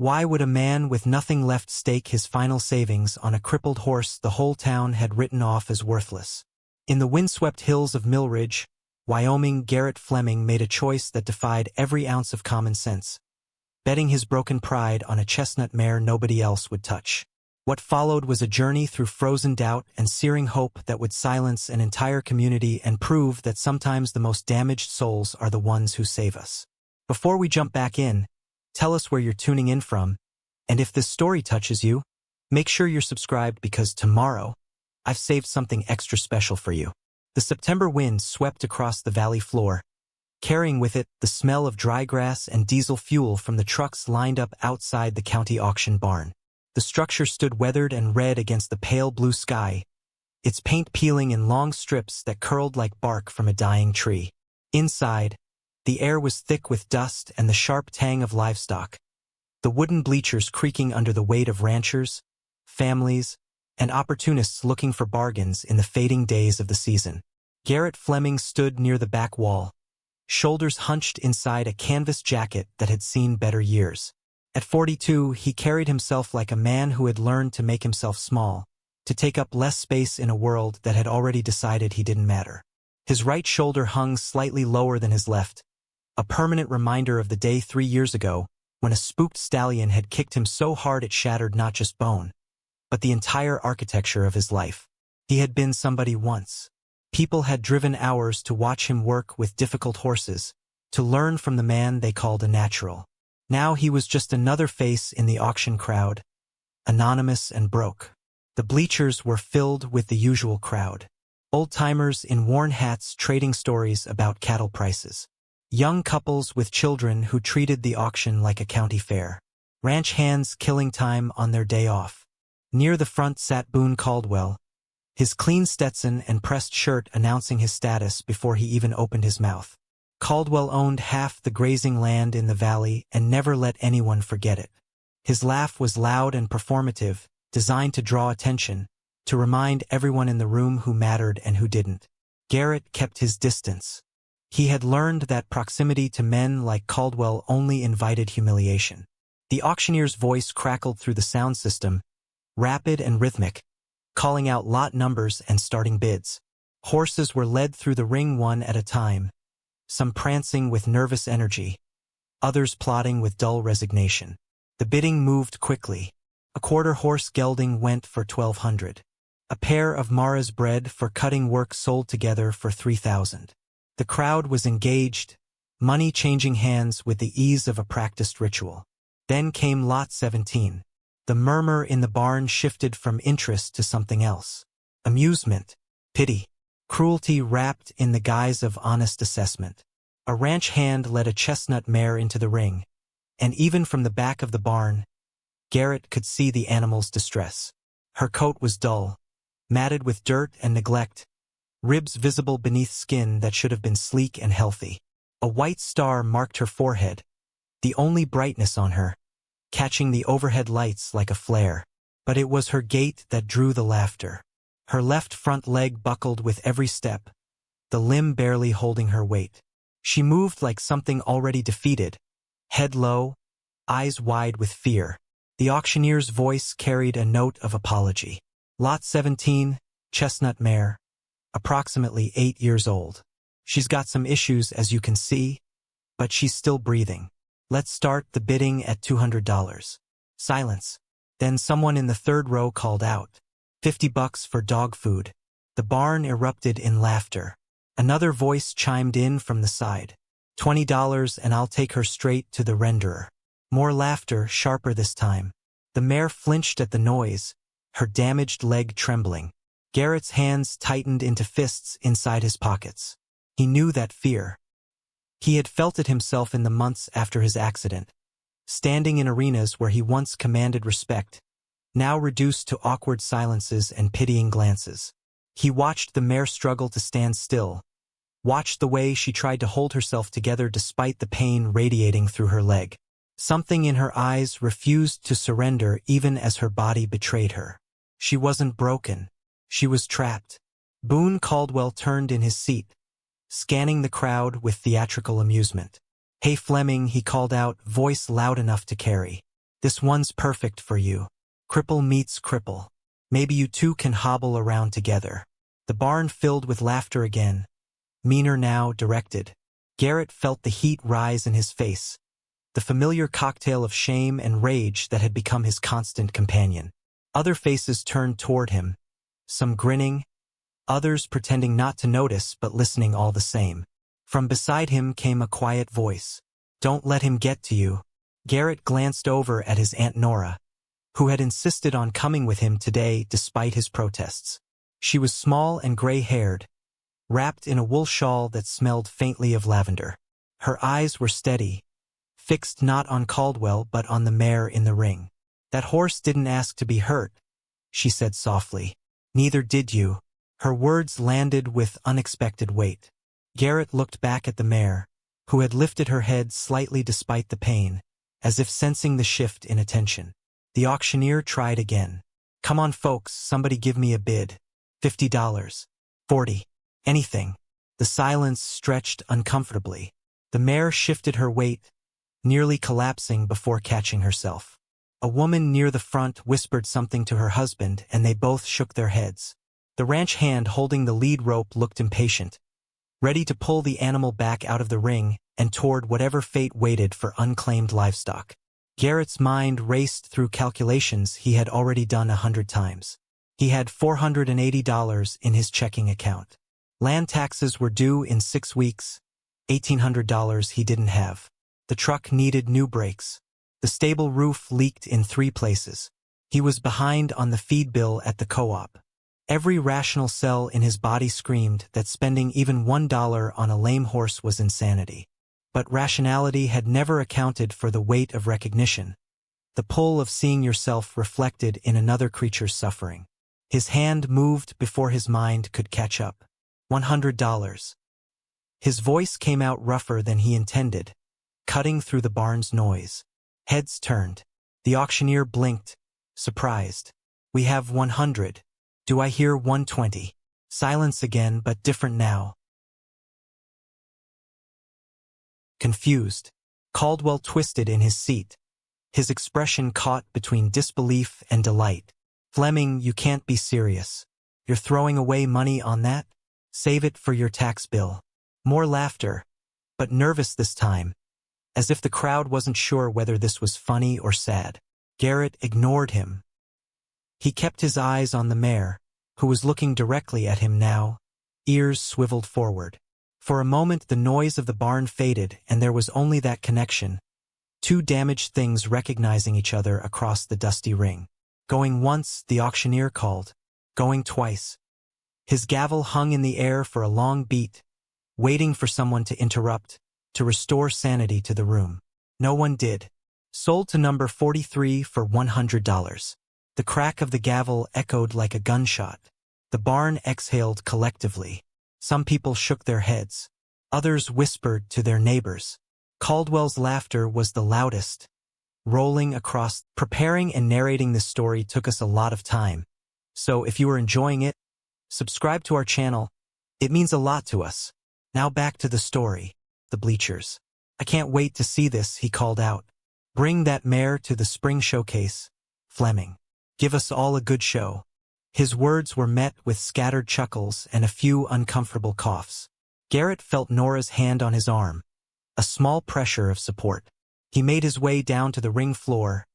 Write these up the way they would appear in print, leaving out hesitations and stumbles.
Why would a man with nothing left stake his final savings on a crippled horse the whole town had written off as worthless? In the windswept hills of Mill Ridge, Wyoming, Garrett Fleming made a choice that defied every ounce of common sense, betting his broken pride on a chestnut mare nobody else would touch. What followed was a journey through frozen doubt and searing hope that would silence an entire community and prove that sometimes the most damaged souls are the ones who save us. Before we jump back in, tell us where you're tuning in from, and if this story touches you, make sure you're subscribed because tomorrow, I've saved something extra special for you. The September wind swept across the valley floor, carrying with it the smell of dry grass and diesel fuel from the trucks lined up outside the county auction barn. The structure stood weathered and red against the pale blue sky, its paint peeling in long strips that curled like bark from a dying tree. Inside, the air was thick with dust and the sharp tang of livestock, the wooden bleachers creaking under the weight of ranchers, families, and opportunists looking for bargains in the fading days of the season. Garrett Fleming stood near the back wall, shoulders hunched inside a canvas jacket that had seen better years. At 42, he carried himself like a man who had learned to make himself small, to take up less space in a world that had already decided he didn't matter. His right shoulder hung slightly lower than his left, a permanent reminder of the day 3 years ago when a spooked stallion had kicked him so hard it shattered not just bone, but the entire architecture of his life. He had been somebody once. People had driven hours to watch him work with difficult horses, to learn from the man they called a natural. Now he was just another face in the auction crowd, anonymous and broke. The bleachers were filled with the usual crowd. Old-timers in worn hats trading stories about cattle prices. Young couples with children who treated the auction like a county fair. Ranch hands killing time on their day off. Near the front sat Boone Caldwell, his clean Stetson and pressed shirt announcing his status before he even opened his mouth. Caldwell owned half the grazing land in the valley and never let anyone forget it. His laugh was loud and performative, designed to draw attention, to remind everyone in the room who mattered and who didn't. Garrett kept his distance. He had learned that proximity to men like Caldwell only invited humiliation. The auctioneer's voice crackled through the sound system, rapid and rhythmic, calling out lot numbers and starting bids. Horses were led through the ring one at a time, some prancing with nervous energy, others plodding with dull resignation. The bidding moved quickly. A quarter horse gelding went for $1,200. A pair of Mara's bred for cutting work sold together for $3,000. The crowd was engaged, money changing hands with the ease of a practiced ritual. Then came Lot 17. The murmur in the barn shifted from interest to something else. Amusement, pity, cruelty wrapped in the guise of honest assessment. A ranch hand led a chestnut mare into the ring, and even from the back of the barn, Garrett could see the animal's distress. Her coat was dull, matted with dirt and neglect, ribs visible beneath skin that should have been sleek and healthy. A white star marked her forehead, the only brightness on her, catching the overhead lights like a flare. But it was her gait that drew the laughter. Her left front leg buckled with every step, the limb barely holding her weight. She moved like something already defeated, head low, eyes wide with fear. The auctioneer's voice carried a note of apology. Lot 17, chestnut mare, approximately 8 years old. She's got some issues as you can see, but she's still breathing. Let's start the bidding at $200. Silence. Then someone in the third row called out, $50 for dog food. The barn erupted in laughter. Another voice chimed in from the side. $20 and I'll take her straight to the renderer. More laughter, sharper this time. The mare flinched at the noise, her damaged leg trembling. Garrett's hands tightened into fists inside his pockets. He knew that fear. He had felt it himself in the months after his accident. Standing in arenas where he once commanded respect, now reduced to awkward silences and pitying glances. He watched the mare struggle to stand still, watched the way she tried to hold herself together despite the pain radiating through her leg. Something in her eyes refused to surrender even as her body betrayed her. She wasn't broken. She was trapped. Boone Caldwell turned in his seat, scanning the crowd with theatrical amusement. "Hey Fleming," he called out, voice loud enough to carry. This one's perfect for you. Cripple meets cripple. Maybe you two can hobble around together. The barn filled with laughter again. Meaner now, directed. Garrett felt the heat rise in his face, the familiar cocktail of shame and rage that had become his constant companion. Other faces turned toward him, some grinning, others pretending not to notice but listening all the same. From beside him came a quiet voice. Don't let him get to you. Garrett glanced over at his Aunt Nora, who had insisted on coming with him today despite his protests. She was small and gray-haired, wrapped in a wool shawl that smelled faintly of lavender. Her eyes were steady, fixed not on Caldwell but on the mare in the ring. That horse didn't ask to be hurt, she said softly. Neither did you. Her words landed with unexpected weight. Garrett looked back at the mare, who had lifted her head slightly despite the pain, as if sensing the shift in attention. The auctioneer tried again. Come on folks, somebody give me a bid. $50. 40. Anything. The silence stretched uncomfortably. The mare shifted her weight, nearly collapsing before catching herself. A woman near the front whispered something to her husband and they both shook their heads. The ranch hand holding the lead rope looked impatient, ready to pull the animal back out of the ring and toward whatever fate waited for unclaimed livestock. Garrett's mind raced through calculations he had already done 100 times. He had $480 in his checking account. Land taxes were due in 6 weeks, $1,800 he didn't have. The truck needed new brakes. The stable roof leaked in 3 places. He was behind on the feed bill at the co-op. Every rational cell in his body screamed that spending even $1 on a lame horse was insanity. But rationality had never accounted for the weight of recognition, the pull of seeing yourself reflected in another creature's suffering. His hand moved before his mind could catch up. $100. His voice came out rougher than he intended, cutting through the barn's noise. Heads turned. The auctioneer blinked, surprised. We have 100. Do I hear 120? Silence again, but different now. Confused. Caldwell twisted in his seat, his expression caught between disbelief and delight. Fleming, you can't be serious. You're throwing away money on that? Save it for your tax bill. More laughter, but nervous this time, as if the crowd wasn't sure whether this was funny or sad. Garrett ignored him. He kept his eyes on the mare, who was looking directly at him now, ears swiveled forward. For a moment the noise of the barn faded and there was only that connection, 2 damaged things recognizing each other across the dusty ring. Going once, the auctioneer called. Going twice. His gavel hung in the air for a long beat, waiting for someone to interrupt, to restore sanity to the room. No one did. Sold to number 43 for $100. The crack of the gavel echoed like a gunshot. The barn exhaled collectively. Some people shook their heads. Others whispered to their neighbors. Caldwell's laughter was the loudest, rolling across. Preparing and narrating this story took us a lot of time. So if you are enjoying it, subscribe to our channel. It means a lot to us. Now back to the story. The bleachers. I can't wait to see this, he called out. Bring that mare to the spring showcase, Fleming. Give us all a good show. His words were met with scattered chuckles and a few uncomfortable coughs. Garrett felt Nora's hand on his arm, a small pressure of support. He made his way down to the ring floor,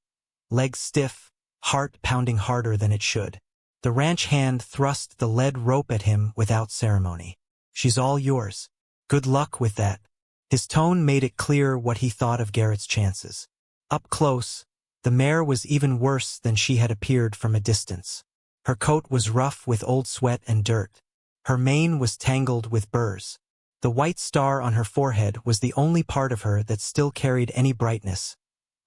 legs stiff, heart pounding harder than it should. The ranch hand thrust the lead rope at him without ceremony. She's all yours. Good luck with that. His tone made it clear what he thought of Garrett's chances. Up close, the mare was even worse than she had appeared from a distance. Her coat was rough with old sweat and dirt. Her mane was tangled with burrs. The white star on her forehead was the only part of her that still carried any brightness,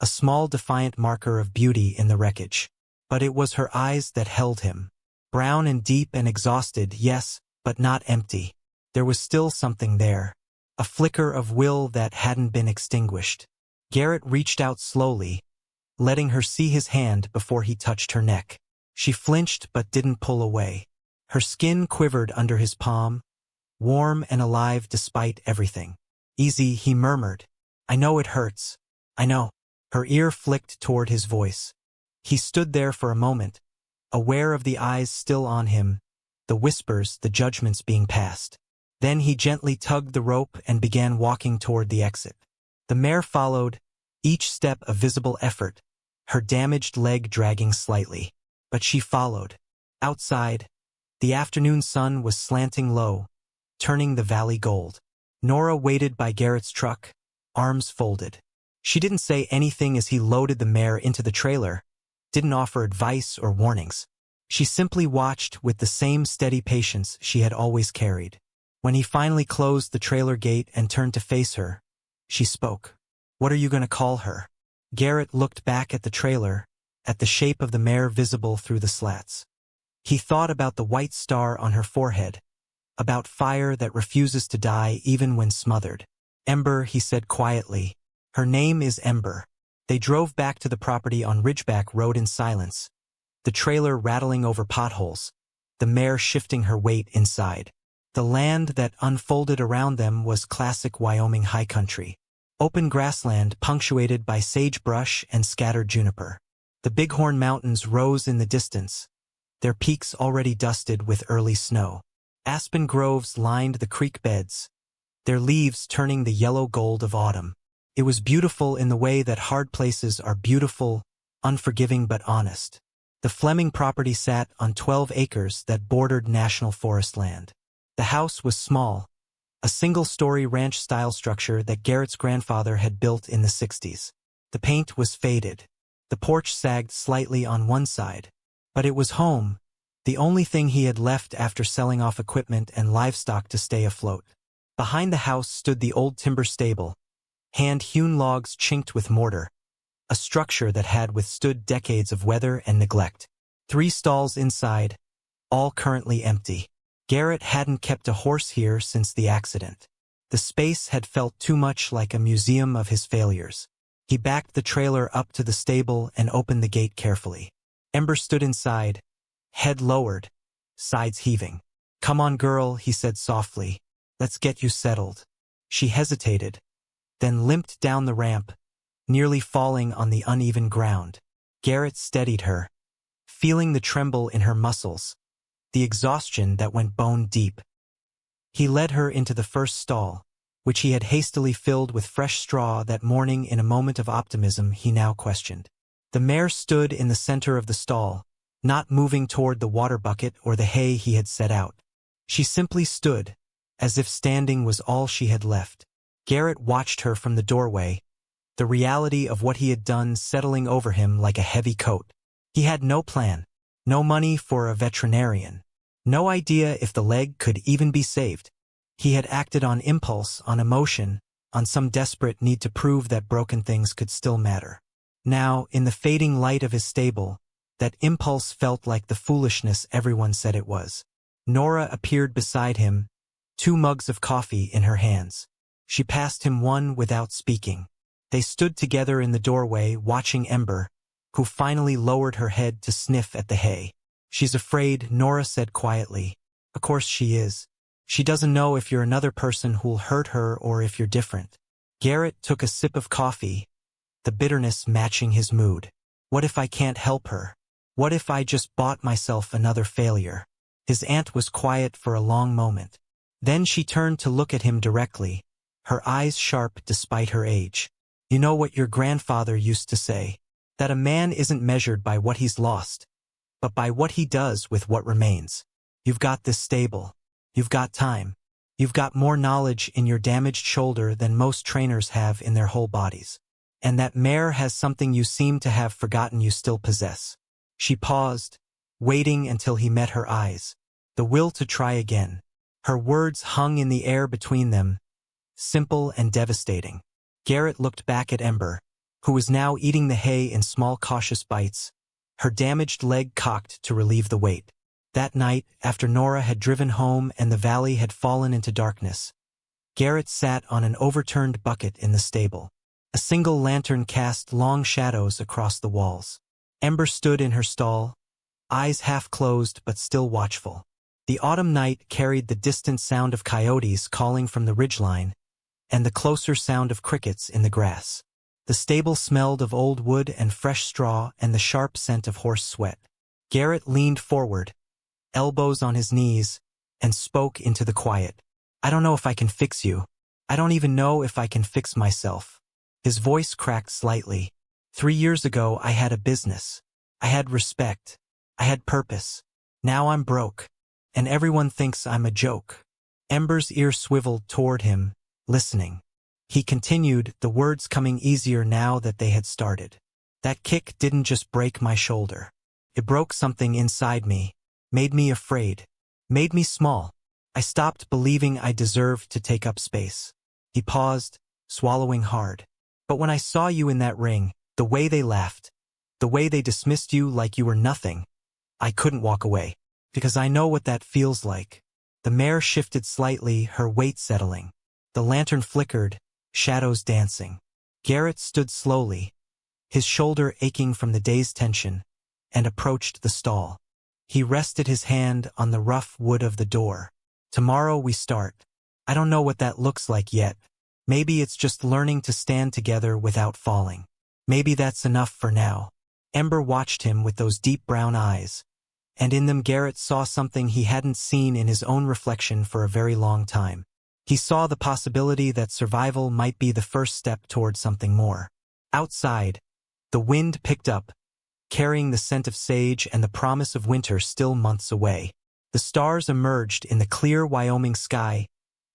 a small defiant marker of beauty in the wreckage. But it was her eyes that held him. Brown and deep and exhausted, yes, but not empty. There was still something there, a flicker of will that hadn't been extinguished. Garrett reached out slowly, letting her see his hand before he touched her neck. She flinched but didn't pull away. Her skin quivered under his palm, warm and alive despite everything. Easy, he murmured. I know it hurts. I know. Her ear flicked toward his voice. He stood there for a moment, aware of the eyes still on him, the whispers, the judgments being passed. Then he gently tugged the rope and began walking toward the exit. The mare followed, each step a visible effort, her damaged leg dragging slightly. But she followed. Outside, the afternoon sun was slanting low, turning the valley gold. Nora waited by Garrett's truck, arms folded. She didn't say anything as he loaded the mare into the trailer, didn't offer advice or warnings. She simply watched with the same steady patience she had always carried. When he finally closed the trailer gate and turned to face her, she spoke. "What are you going to call her?" Garrett looked back at the trailer, at the shape of the mare visible through the slats. He thought about the white star on her forehead, about fire that refuses to die even when smothered. "Ember," he said quietly. "Her name is Ember." They drove back to the property on Ridgeback Road in silence, the trailer rattling over potholes, the mare shifting her weight inside. The land that unfolded around them was classic Wyoming high country. Open grassland punctuated by sagebrush and scattered juniper. The Bighorn Mountains rose in the distance, their peaks already dusted with early snow. Aspen groves lined the creek beds, their leaves turning the yellow gold of autumn. It was beautiful in the way that hard places are beautiful, unforgiving but honest. The Fleming property sat on 12 acres that bordered national forest land. The house was small, a single-story ranch-style structure that Garrett's grandfather had built in the 60s. The paint was faded. The porch sagged slightly on one side. But it was home, the only thing he had left after selling off equipment and livestock to stay afloat. Behind the house stood the old timber stable, hand-hewn logs chinked with mortar, a structure that had withstood decades of weather and neglect. 3 stalls inside, all currently empty. Garrett hadn't kept a horse here since the accident. The space had felt too much like a museum of his failures. He backed the trailer up to the stable and opened the gate carefully. Ember stood inside, head lowered, sides heaving. "Come on, girl," he said softly. "Let's get you settled." She hesitated, then limped down the ramp, nearly falling on the uneven ground. Garrett steadied her, feeling the tremble in her muscles, the exhaustion that went bone deep. He led her into the first stall, which he had hastily filled with fresh straw that morning in a moment of optimism he now questioned. The mare stood in the center of the stall, not moving toward the water bucket or the hay he had set out. She simply stood, as if standing was all she had left. Garrett watched her from the doorway, the reality of what he had done settling over him like a heavy coat. He had no plan, no money for a veterinarian, no idea if the leg could even be saved. He had acted on impulse, on emotion, on some desperate need to prove that broken things could still matter. Now, in the fading light of his stable, that impulse felt like the foolishness everyone said it was. Nora appeared beside him, 2 mugs of coffee in her hands. She passed him one without speaking. They stood together in the doorway, watching Ember, who finally lowered her head to sniff at the hay. "She's afraid," Nora said quietly. "Of course she is. She doesn't know if you're another person who'll hurt her or if you're different." Garrett took a sip of coffee, the bitterness matching his mood. "What if I can't help her? What if I just bought myself another failure?" His aunt was quiet for a long moment. Then she turned to look at him directly, her eyes sharp despite her age. "You know what your grandfather used to say? That a man isn't measured by what he's lost, but by what he does with what remains. You've got this stable. You've got time. You've got more knowledge in your damaged shoulder than most trainers have in their whole bodies. And that mare has something you seem to have forgotten you still possess." She paused, waiting until he met her eyes. The will to try again. Her words hung in the air between them, simple and devastating. Garrett looked back at Ember, who was now eating the hay in small cautious bites, her damaged leg cocked to relieve the weight. That night, after Nora had driven home and the valley had fallen into darkness, Garrett sat on an overturned bucket in the stable. A single lantern cast long shadows across the walls. Ember stood in her stall, eyes half closed but still watchful. The autumn night carried the distant sound of coyotes calling from the ridgeline, and the closer sound of crickets in the grass. The stable smelled of old wood and fresh straw and the sharp scent of horse sweat. Garrett leaned forward, elbows on his knees, and spoke into the quiet. "I don't know if I can fix you. I don't even know if I can fix myself." His voice cracked slightly. 3 years ago I had a business. I had respect. I had purpose. Now I'm broke, and everyone thinks I'm a joke. Ember's ear swiveled toward him, listening. He continued, the words coming easier now that they had started. "That kick didn't just break my shoulder. It broke something inside me, made me afraid, made me small. I stopped believing I deserved to take up space." He paused, swallowing hard. "But when I saw you in that ring, the way they laughed, the way they dismissed you like you were nothing, I couldn't walk away. Because I know what that feels like." The mare shifted slightly, her weight settling. The lantern flickered, shadows dancing. Garrett stood slowly, his shoulder aching from the day's tension, and approached the stall. He rested his hand on the rough wood of the door. "Tomorrow we start. I don't know what that looks like yet. Maybe it's just learning to stand together without falling. Maybe that's enough for now." Ember watched him with those deep brown eyes, and in them Garrett saw something he hadn't seen in his own reflection for a very long time. He saw the possibility that survival might be the first step toward something more. Outside, the wind picked up, carrying the scent of sage and the promise of winter still months away. The stars emerged in the clear Wyoming sky,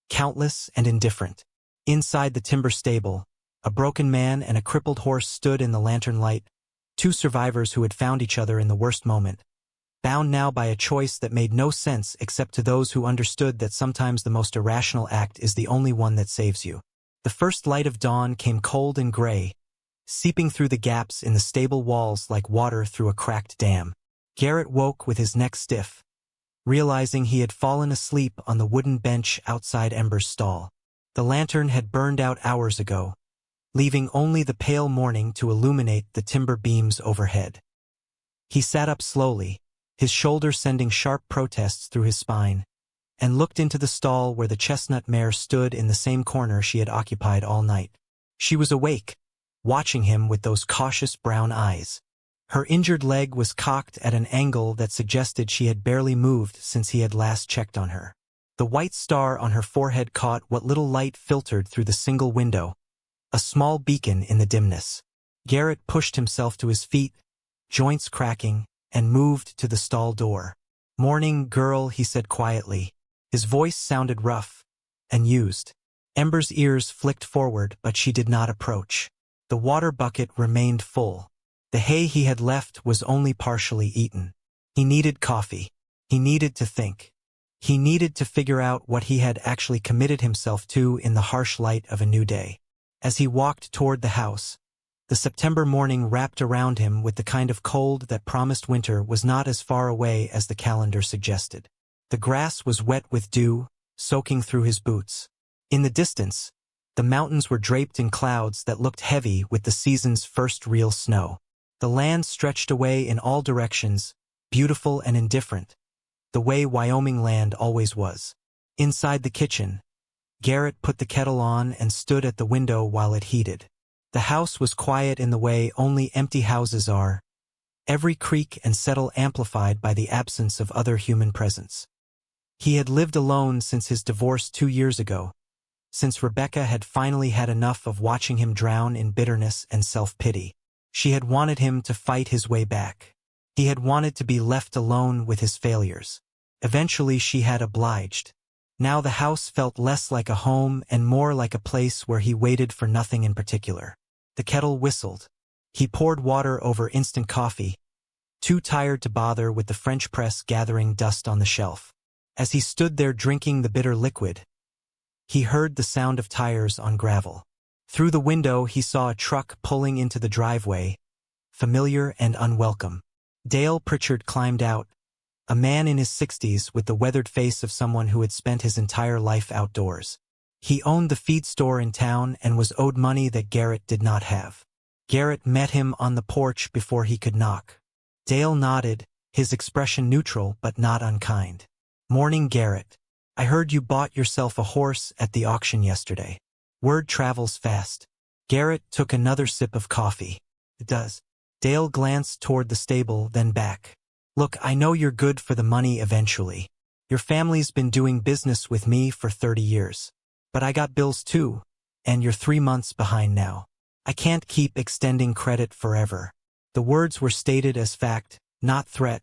countless and indifferent. Inside the timber stable, a broken man and a crippled horse stood in the lantern light, two survivors who had found each other in the worst moment, bound now by a choice that made no sense except to those who understood that sometimes the most irrational act is the only one that saves you. The first light of dawn came cold and gray, seeping through the gaps in the stable walls like water through a cracked dam. Garrett woke with his neck stiff, realizing he had fallen asleep on the wooden bench outside Ember's stall. The lantern had burned out hours ago, leaving only the pale morning to illuminate the timber beams overhead. He sat up slowly, his shoulder sending sharp protests through his spine, and looked into the stall where the chestnut mare stood in the same corner she had occupied all night. She was awake, watching him with those cautious brown eyes. Her injured leg was cocked at an angle that suggested she had barely moved since he had last checked on her. The white star on her forehead caught what little light filtered through the single window, a small beacon in the dimness. Garrett pushed himself to his feet, joints cracking, and moved to the stall door. "Morning, girl," he said quietly. His voice sounded rough and used. Ember's ears flicked forward, but she did not approach. The water bucket remained full. The hay he had left was only partially eaten. He needed coffee. He needed to think. He needed to figure out what he had actually committed himself to in the harsh light of a new day. As he walked toward the house, the September morning wrapped around him with the kind of cold that promised winter was not as far away as the calendar suggested. The grass was wet with dew, soaking through his boots. In the distance, the mountains were draped in clouds that looked heavy with the season's first real snow. The land stretched away in all directions, beautiful and indifferent, the way Wyoming land always was. Inside the kitchen, Garrett put the kettle on and stood at the window while it heated. The house was quiet in the way only empty houses are, every creak and settle amplified by the absence of other human presence. He had lived alone since his divorce 2 years ago, since Rebecca had finally had enough of watching him drown in bitterness and self-pity. She had wanted him to fight his way back. He had wanted to be left alone with his failures. Eventually she had obliged. Now the house felt less like a home and more like a place where he waited for nothing in particular. The kettle whistled. He poured water over instant coffee, too tired to bother with the French press gathering dust on the shelf. As he stood there drinking the bitter liquid, he heard the sound of tires on gravel. Through the window he saw a truck pulling into the driveway, familiar and unwelcome. Dale Pritchard climbed out, a man in his 60s with the weathered face of someone who had spent his entire life outdoors. He owned the feed store in town and was owed money that Garrett did not have. Garrett met him on the porch before he could knock. Dale nodded, his expression neutral but not unkind. "Morning, Garrett. I heard you bought yourself a horse at the auction yesterday. Word travels fast." Garrett took another sip of coffee. It does. Dale glanced toward the stable, then back. Look, I know you're good for the money eventually. Your family's been doing business with me for 30 years. But I got bills too, and you're 3 months behind now. I can't keep extending credit forever. The words were stated as fact, not threat,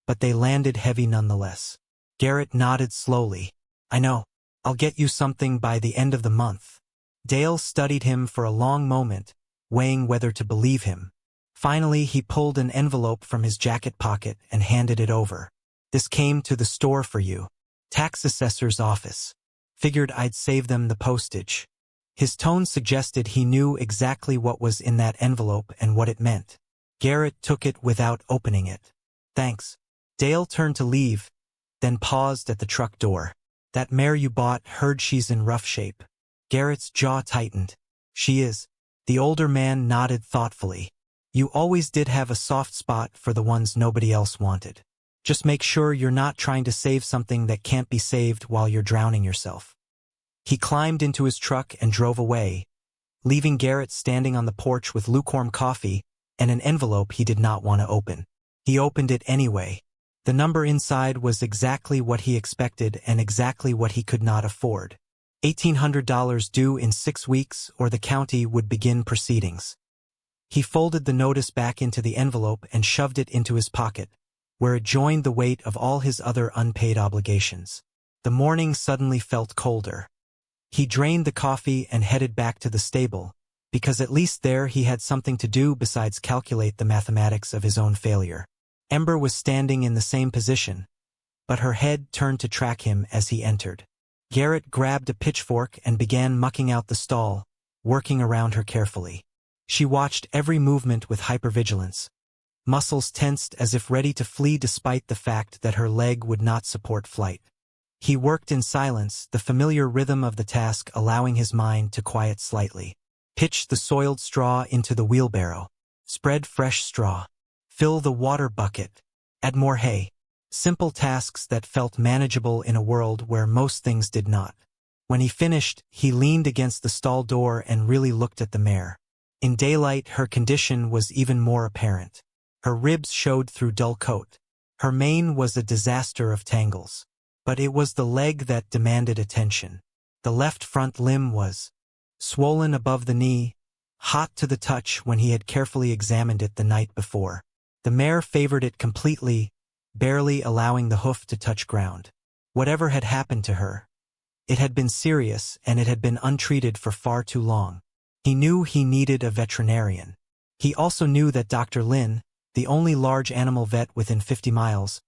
but they landed heavy nonetheless. Garrett nodded slowly. I know. I'll get you something by the end of the month. Dale studied him for a long moment, weighing whether to believe him. Finally, he pulled an envelope from his jacket pocket and handed it over. This came to the store for you. Tax assessor's office. Figured I'd save them the postage. His tone suggested he knew exactly what was in that envelope and what it meant. Garrett took it without opening it. Thanks. Dale turned to leave, then paused at the truck door. That mare you bought, heard she's in rough shape. Garrett's jaw tightened. She is. The older man nodded thoughtfully. You always did have a soft spot for the ones nobody else wanted. Just make sure you're not trying to save something that can't be saved while you're drowning yourself. He climbed into his truck and drove away, leaving Garrett standing on the porch with lukewarm coffee and an envelope he did not want to open. He opened it anyway. The number inside was exactly what he expected and exactly what he could not afford. $1,800 due in 6 weeks or the county would begin proceedings. He folded the notice back into the envelope and shoved it into his pocket, where it joined the weight of all his other unpaid obligations. The morning suddenly felt colder. He drained the coffee and headed back to the stable, because at least there he had something to do besides calculate the mathematics of his own failure. Ember was standing in the same position, but her head turned to track him as he entered. Garrett grabbed a pitchfork and began mucking out the stall, working around her carefully. She watched every movement with hypervigilance, muscles tensed as if ready to flee despite the fact that her leg would not support flight. He worked in silence, the familiar rhythm of the task allowing his mind to quiet slightly. Pitch the soiled straw into the wheelbarrow. Spread fresh straw. Fill the water bucket. Add more hay. Simple tasks that felt manageable in a world where most things did not. When he finished, he leaned against the stall door and really looked at the mare. In daylight, her condition was even more apparent. Her ribs showed through dull coat. Her mane was a disaster of tangles. But it was the leg that demanded attention. The left front limb was swollen above the knee, hot to the touch when he had carefully examined it the night before. The mare favored it completely, barely allowing the hoof to touch ground. Whatever had happened to her, it had been serious and it had been untreated for far too long. He knew he needed a veterinarian. He also knew that Dr. Lin, the only large animal vet within 50 miles,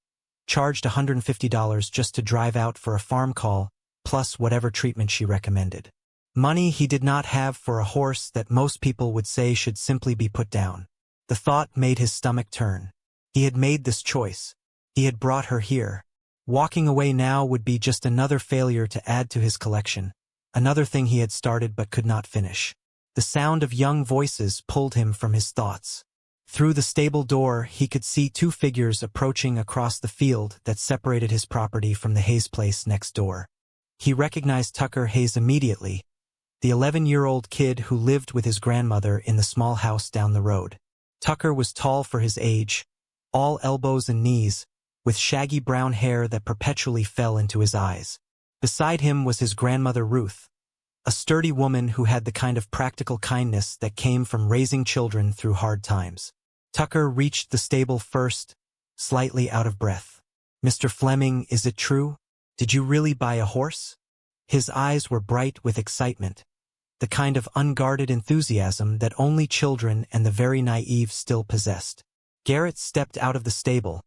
charged $150 just to drive out for a farm call, plus whatever treatment she recommended. Money he did not have for a horse that most people would say should simply be put down. The thought made his stomach turn. He had made this choice. He had brought her here. Walking away now would be just another failure to add to his collection, another thing he had started but could not finish. The sound of young voices pulled him from his thoughts. Through the stable door, he could see 2 figures approaching across the field that separated his property from the Hayes place next door. He recognized Tucker Hayes immediately, the 11-year-old kid who lived with his grandmother in the small house down the road. Tucker was tall for his age, all elbows and knees, with shaggy brown hair that perpetually fell into his eyes. Beside him was his grandmother Ruth, a sturdy woman who had the kind of practical kindness that came from raising children through hard times. Tucker reached the stable first, slightly out of breath. Mr. Fleming, is it true? Did you really buy a horse? His eyes were bright with excitement, the kind of unguarded enthusiasm that only children and the very naive still possessed. Garrett stepped out of the stable,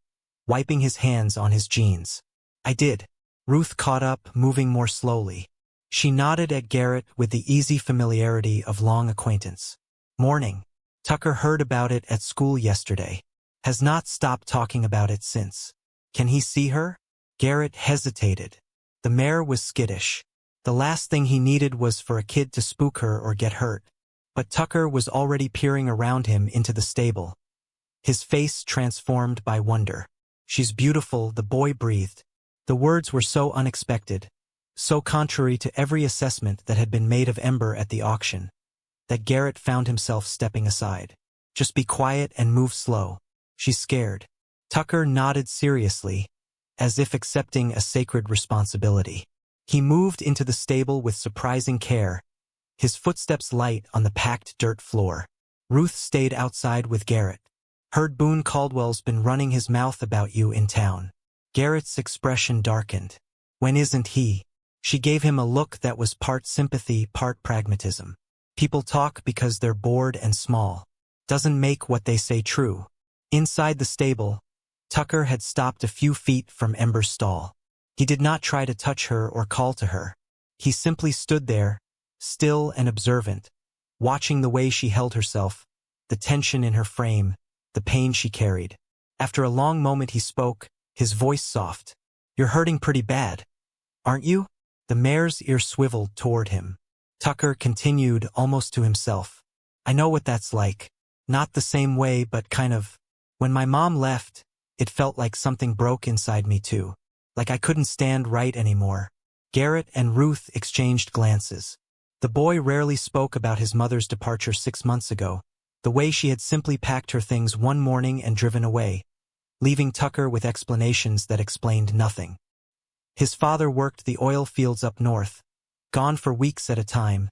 wiping his hands on his jeans. I did. Ruth caught up, moving more slowly. She nodded at Garrett with the easy familiarity of long acquaintance. Morning. Tucker heard about it at school yesterday. Has not stopped talking about it since. Can he see her? Garrett hesitated. The mare was skittish. The last thing he needed was for a kid to spook her or get hurt. But Tucker was already peering around him into the stable, his face transformed by wonder. She's beautiful, the boy breathed. The words were so unexpected, so contrary to every assessment that had been made of Ember at the auction. that Garrett found himself stepping aside. "Just be quiet and move slow. She's scared." Tucker nodded seriously, as if accepting a sacred responsibility. He moved into the stable with surprising care, his footsteps light on the packed dirt floor. Ruth stayed outside with Garrett. "Heard Boone Caldwell's been running his mouth about you in town." Garrett's expression darkened. "When isn't he?" She gave him a look that was part sympathy, part pragmatism. "People talk because they're bored and small. Doesn't make what they say true." Inside the stable, Tucker had stopped a few feet from Ember's stall. He did not try to touch her or call to her. He simply stood there, still and observant, watching the way she held herself, the tension in her frame, the pain she carried. After a long moment he spoke, his voice soft. "You're hurting pretty bad, aren't you?" The mare's ear swiveled toward him. Tucker continued almost to himself. "I know what that's like. Not the same way, but kind of. When my mom left, it felt like something broke inside me too. Like I couldn't stand right anymore." Garrett and Ruth exchanged glances. The boy rarely spoke about his mother's departure 6 months ago, the way she had simply packed her things one morning and driven away, leaving Tucker with explanations that explained nothing. His father worked the oil fields up north, gone for weeks at a time,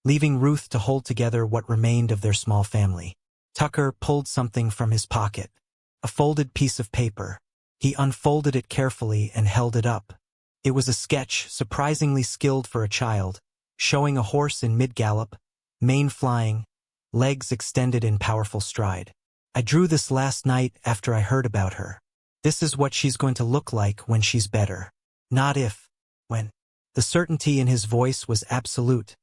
leaving Ruth to hold together what remained of their small family. Tucker pulled something from his pocket, a folded piece of paper. He unfolded it carefully and held it up. It was a sketch, surprisingly skilled for a child, showing a horse in mid-gallop, mane flying, legs extended in powerful stride. "I drew this last night after I heard about her. This is what she's going to look like when she's better. Not if, when." The certainty in his voice was absolute,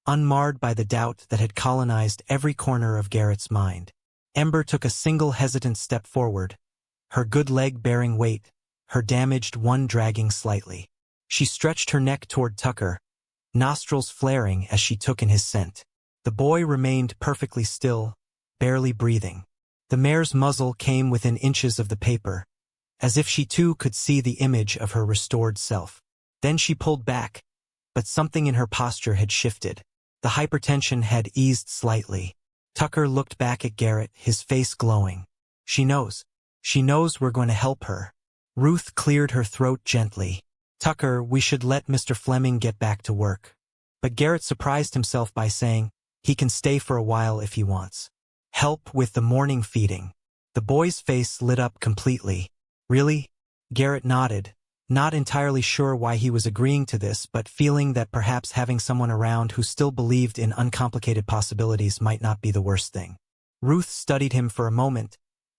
unmarred by the doubt that had colonized every corner of Garrett's mind. Ember took a single hesitant step forward, her good leg bearing weight, her damaged one dragging slightly. She stretched her neck toward Tucker, nostrils flaring as she took in his scent. The boy remained perfectly still, barely breathing. The mare's muzzle came within inches of the paper, as if she too could see the image of her restored self. Then she pulled back, but something in her posture had shifted. The hypertension had eased slightly. Tucker looked back at Garrett, his face glowing. "She knows. She knows we're going to help her." Ruth cleared her throat gently. "Tucker, we should let Mr. Fleming get back to work." But Garrett surprised himself by saying, "He can stay for a while if he wants. Help with the morning feeding." The boy's face lit up completely. "Really?" Garrett nodded, not entirely sure why he was agreeing to this, but feeling that perhaps having someone around who still believed in uncomplicated possibilities might not be the worst thing. Ruth studied him for a moment,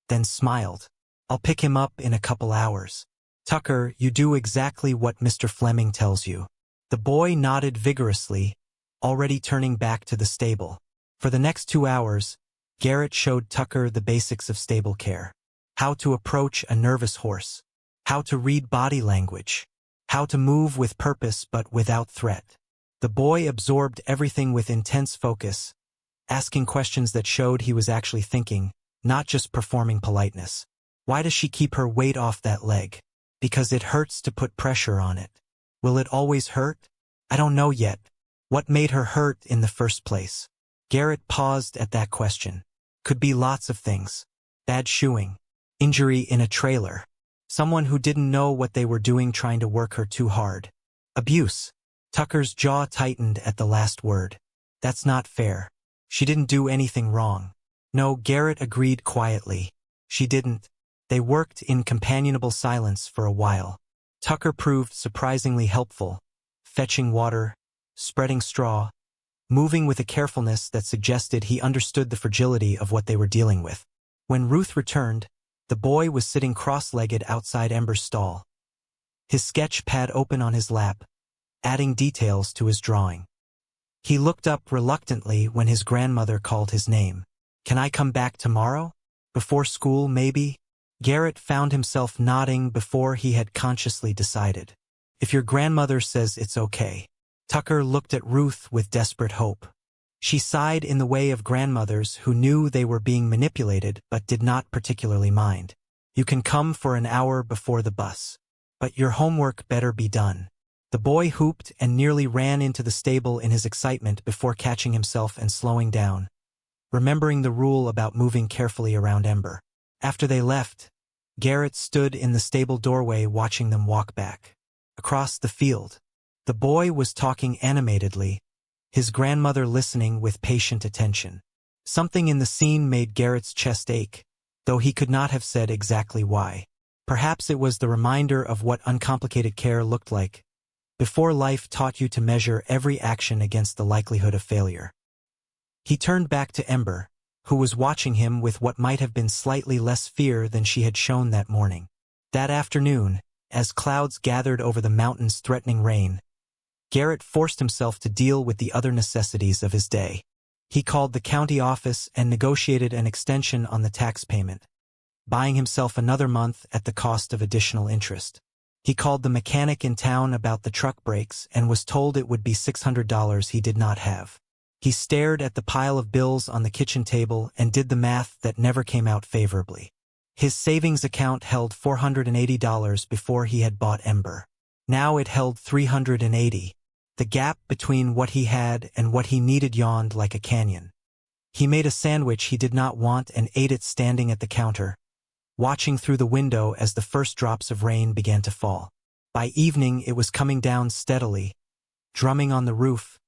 then smiled. "I'll pick him up in a couple hours." "Tucker, you do exactly what Mr. Fleming tells you." The boy nodded vigorously, already turning back to the stable. For the next 2 hours, Garrett showed Tucker the basics of stable care. How to approach a nervous horse, how to read body language, how to move with purpose but without threat. The boy absorbed everything with intense focus, asking questions that showed he was actually thinking, not just performing politeness. "Why does she keep her weight off that leg?" "Because it hurts to put pressure on it." "Will it always hurt?" "I don't know yet." "What made her hurt in the first place?" Garrett paused at that question. Could be lots of things. Bad shoeing, injury in a trailer, someone who didn't know what they were doing trying to work her too hard. Abuse. Tucker's jaw tightened at the last word. "That's not fair. She didn't do anything wrong." "No," Garrett agreed quietly. "She didn't." They worked in companionable silence for a while. Tucker proved surprisingly helpful, fetching water, spreading straw, moving with a carefulness that suggested he understood the fragility of what they were dealing with. When Ruth returned, the boy was sitting cross-legged outside Ember's stall, his sketch pad open on his lap, adding details to his drawing. He looked up reluctantly when his grandmother called his name. "Can I come back tomorrow? Before school, maybe?" Garrett found himself nodding before he had consciously decided. "If your grandmother says it's okay." Tucker looked at Ruth with desperate hope. She sighed in the way of grandmothers who knew they were being manipulated but did not particularly mind. "You can come for an hour before the bus. But your homework better be done." The boy whooped and nearly ran into the stable in his excitement before catching himself and slowing down, remembering the rule about moving carefully around Ember. After they left, Garrett stood in the stable doorway watching them walk back. Across the field, the boy was talking animatedly, his grandmother listening with patient attention. Something in the scene made Garrett's chest ache, though he could not have said exactly why. Perhaps it was the reminder of what uncomplicated care looked like, before life taught you to measure every action against the likelihood of failure. He turned back to Ember, who was watching him with what might have been slightly less fear than she had shown that morning. That afternoon, as clouds gathered over the mountains threatening rain, Garrett forced himself to deal with the other necessities of his day. He called the county office and negotiated an extension on the tax payment, buying himself another month at the cost of additional interest. He called the mechanic in town about the truck brakes and was told it would be $600 he did not have. He stared at the pile of bills on the kitchen table and did the math that never came out favorably. His savings account held $480 before he had bought Ember. Now it held $380. The gap between what he had and what he needed yawned like a canyon. He made a sandwich he did not want and ate it standing at the counter, watching through the window as the first drops of rain began to fall. By evening it was coming down steadily, drumming on the roof,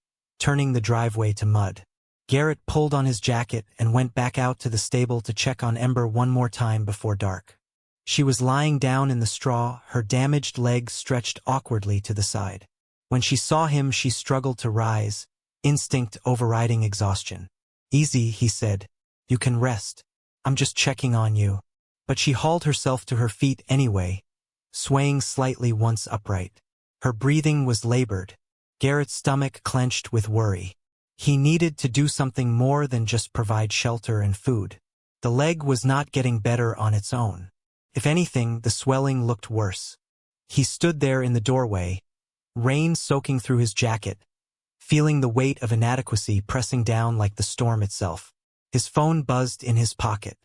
turning the driveway to mud. Garrett pulled on his jacket and went back out to the stable to check on Ember one more time before dark. She was lying down in the straw, her damaged legs stretched awkwardly to the side. When she saw him, she struggled to rise, instinct overriding exhaustion. "Easy," he said. "You can rest. I'm just checking on you." But she hauled herself to her feet anyway, swaying slightly once upright. Her breathing was labored. Garrett's stomach clenched with worry. He needed to do something more than just provide shelter and food. The leg was not getting better on its own. If anything, the swelling looked worse. He stood there in the doorway, rain soaking through his jacket, feeling the weight of inadequacy pressing down like the storm itself. His phone buzzed in his pocket.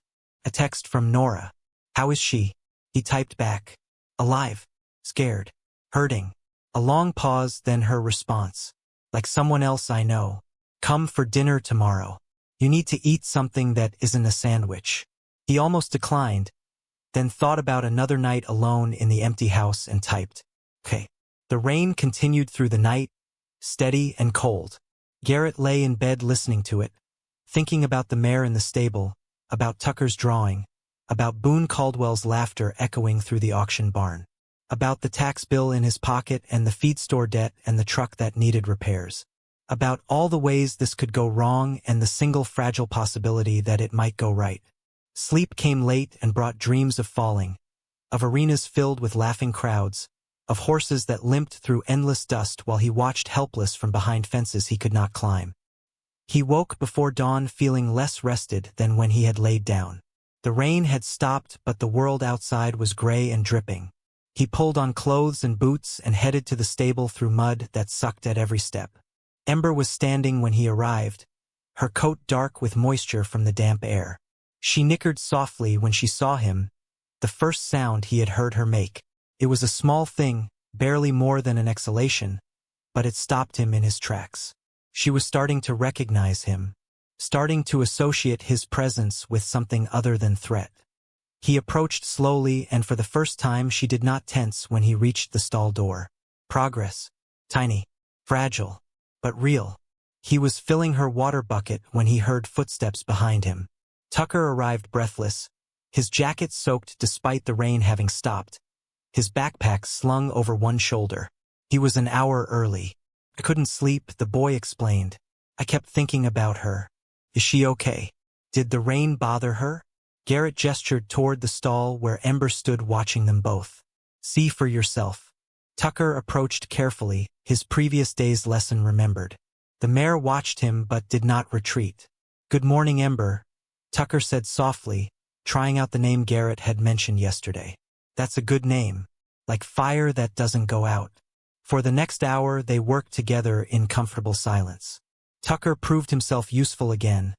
A text from Nora. "How is she?" He typed back. "Alive. Scared. Hurting." A long pause, then her response. "Like someone else I know. Come for dinner tomorrow. You need to eat something that isn't a sandwich." He almost declined, then thought about another night alone in the empty house and typed, "Okay." The rain continued through the night, steady and cold. Garrett lay in bed listening to it, thinking about the mare in the stable, about Tucker's drawing, about Boone Caldwell's laughter echoing through the auction barn, about the tax bill in his pocket and the feed store debt and the truck that needed repairs, about all the ways this could go wrong and the single fragile possibility that it might go right. Sleep came late and brought dreams of falling, of arenas filled with laughing crowds, of horses that limped through endless dust while he watched helpless from behind fences he could not climb. He woke before dawn feeling less rested than when he had laid down. The rain had stopped, but the world outside was gray and dripping. He pulled on clothes and boots and headed to the stable through mud that sucked at every step. Ember was standing when he arrived, her coat dark with moisture from the damp air. She nickered softly when she saw him, the first sound he had heard her make. It was a small thing, barely more than an exhalation, but it stopped him in his tracks. She was starting to recognize him, starting to associate his presence with something other than threat. He approached slowly, and for the first time she did not tense when he reached the stall door. Progress. Tiny. Fragile. But real. He was filling her water bucket when he heard footsteps behind him. Tucker arrived breathless, his jacket soaked despite the rain having stopped, his backpack slung over one shoulder. He was an hour early. "I couldn't sleep," the boy explained. "I kept thinking about her. Is she okay? Did the rain bother her?" Garrett gestured toward the stall where Ember stood watching them both. "See for yourself." Tucker approached carefully, his previous day's lesson remembered. The mare watched him but did not retreat. "Good morning, Ember," Tucker said softly, trying out the name Garrett had mentioned yesterday. "That's a good name, like fire that doesn't go out." For the next hour they worked together in comfortable silence. Tucker proved himself useful again,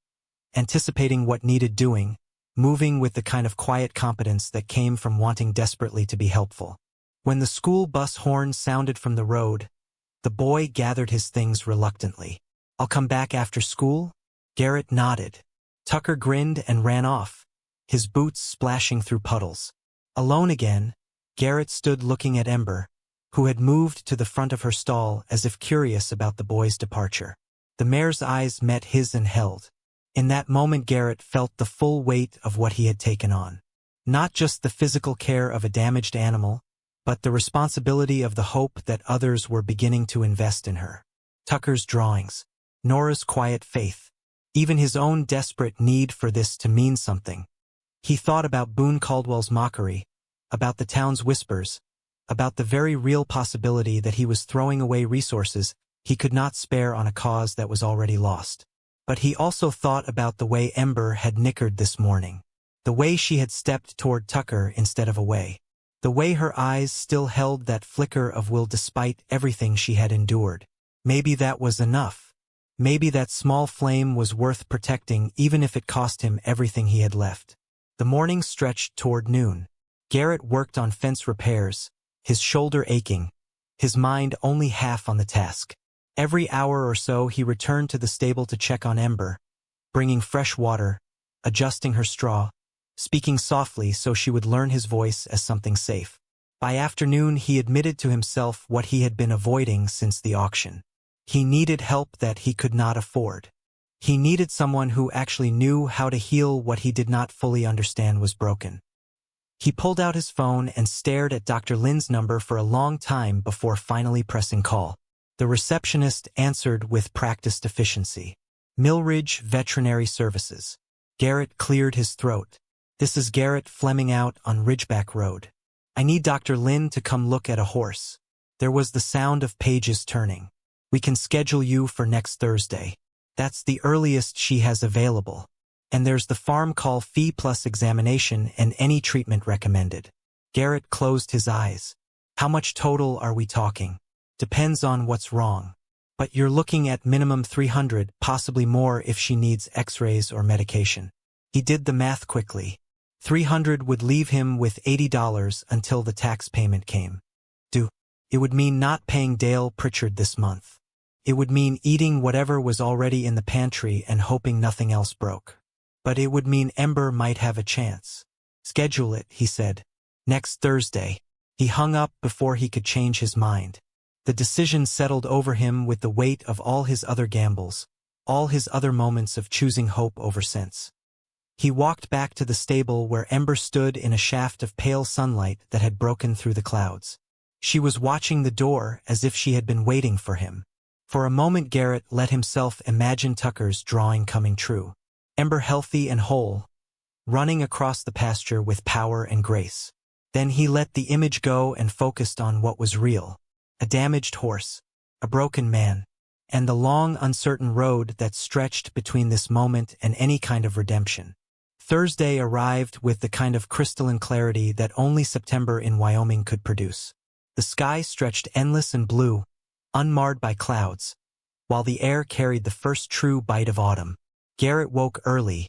anticipating what needed doing, moving with the kind of quiet competence that came from wanting desperately to be helpful. When the school bus horn sounded from the road, the boy gathered his things reluctantly. "I'll come back after school?" Garrett nodded. Tucker grinned and ran off, his boots splashing through puddles. Alone again, Garrett stood looking at Ember, who had moved to the front of her stall as if curious about the boy's departure. The mare's eyes met his and held. In that moment Garrett felt the full weight of what he had taken on. Not just the physical care of a damaged animal, but the responsibility of the hope that others were beginning to invest in her. Tucker's drawings, Nora's quiet faith, even his own desperate need for this to mean something. He thought about Boone Caldwell's mockery, about the town's whispers, about the very real possibility that he was throwing away resources he could not spare on a cause that was already lost. But he also thought about the way Ember had nickered this morning, the way she had stepped toward Tucker instead of away, the way her eyes still held that flicker of will despite everything she had endured. Maybe that was enough. Maybe that small flame was worth protecting even if it cost him everything he had left. The morning stretched toward noon. Garrett worked on fence repairs, his shoulder aching, his mind only half on the task. Every hour or so he returned to the stable to check on Ember, bringing fresh water, adjusting her straw, speaking softly so she would learn his voice as something safe. By afternoon he admitted to himself what he had been avoiding since the auction. He needed help that he could not afford. He needed someone who actually knew how to heal what he did not fully understand was broken. He pulled out his phone and stared at Dr. Lin's number for a long time before finally pressing call. The receptionist answered with practiced efficiency. "Millridge Veterinary Services." Garrett cleared his throat. "This is Garrett Fleming out on Ridgeback Road. I need Dr. Lin to come look at a horse." There was the sound of pages turning. "We can schedule you for next Thursday. That's the earliest she has available. And there's the farm call fee plus examination and any treatment recommended." Garrett closed his eyes. "How much total are we talking?" "Depends on what's wrong. But you're looking at minimum 300, possibly more if she needs x-rays or medication." He did the math quickly. 300 would leave him with $80 until the tax payment came. It would mean not paying Dale Pritchard this month. It would mean eating whatever was already in the pantry and hoping nothing else broke. But it would mean Ember might have a chance. "Schedule it," he said. "Next Thursday." He hung up before he could change his mind. The decision settled over him with the weight of all his other gambles, all his other moments of choosing hope over sense. He walked back to the stable where Ember stood in a shaft of pale sunlight that had broken through the clouds. She was watching the door as if she had been waiting for him. For a moment Garrett let himself imagine Tucker's drawing coming true. Ember healthy and whole, running across the pasture with power and grace. Then he let the image go and focused on what was real. A damaged horse, a broken man, and the long, uncertain road that stretched between this moment and any kind of redemption. Thursday arrived with the kind of crystalline clarity that only September in Wyoming could produce. The sky stretched endless and blue, unmarred by clouds, while the air carried the first true bite of autumn. Garrett woke early,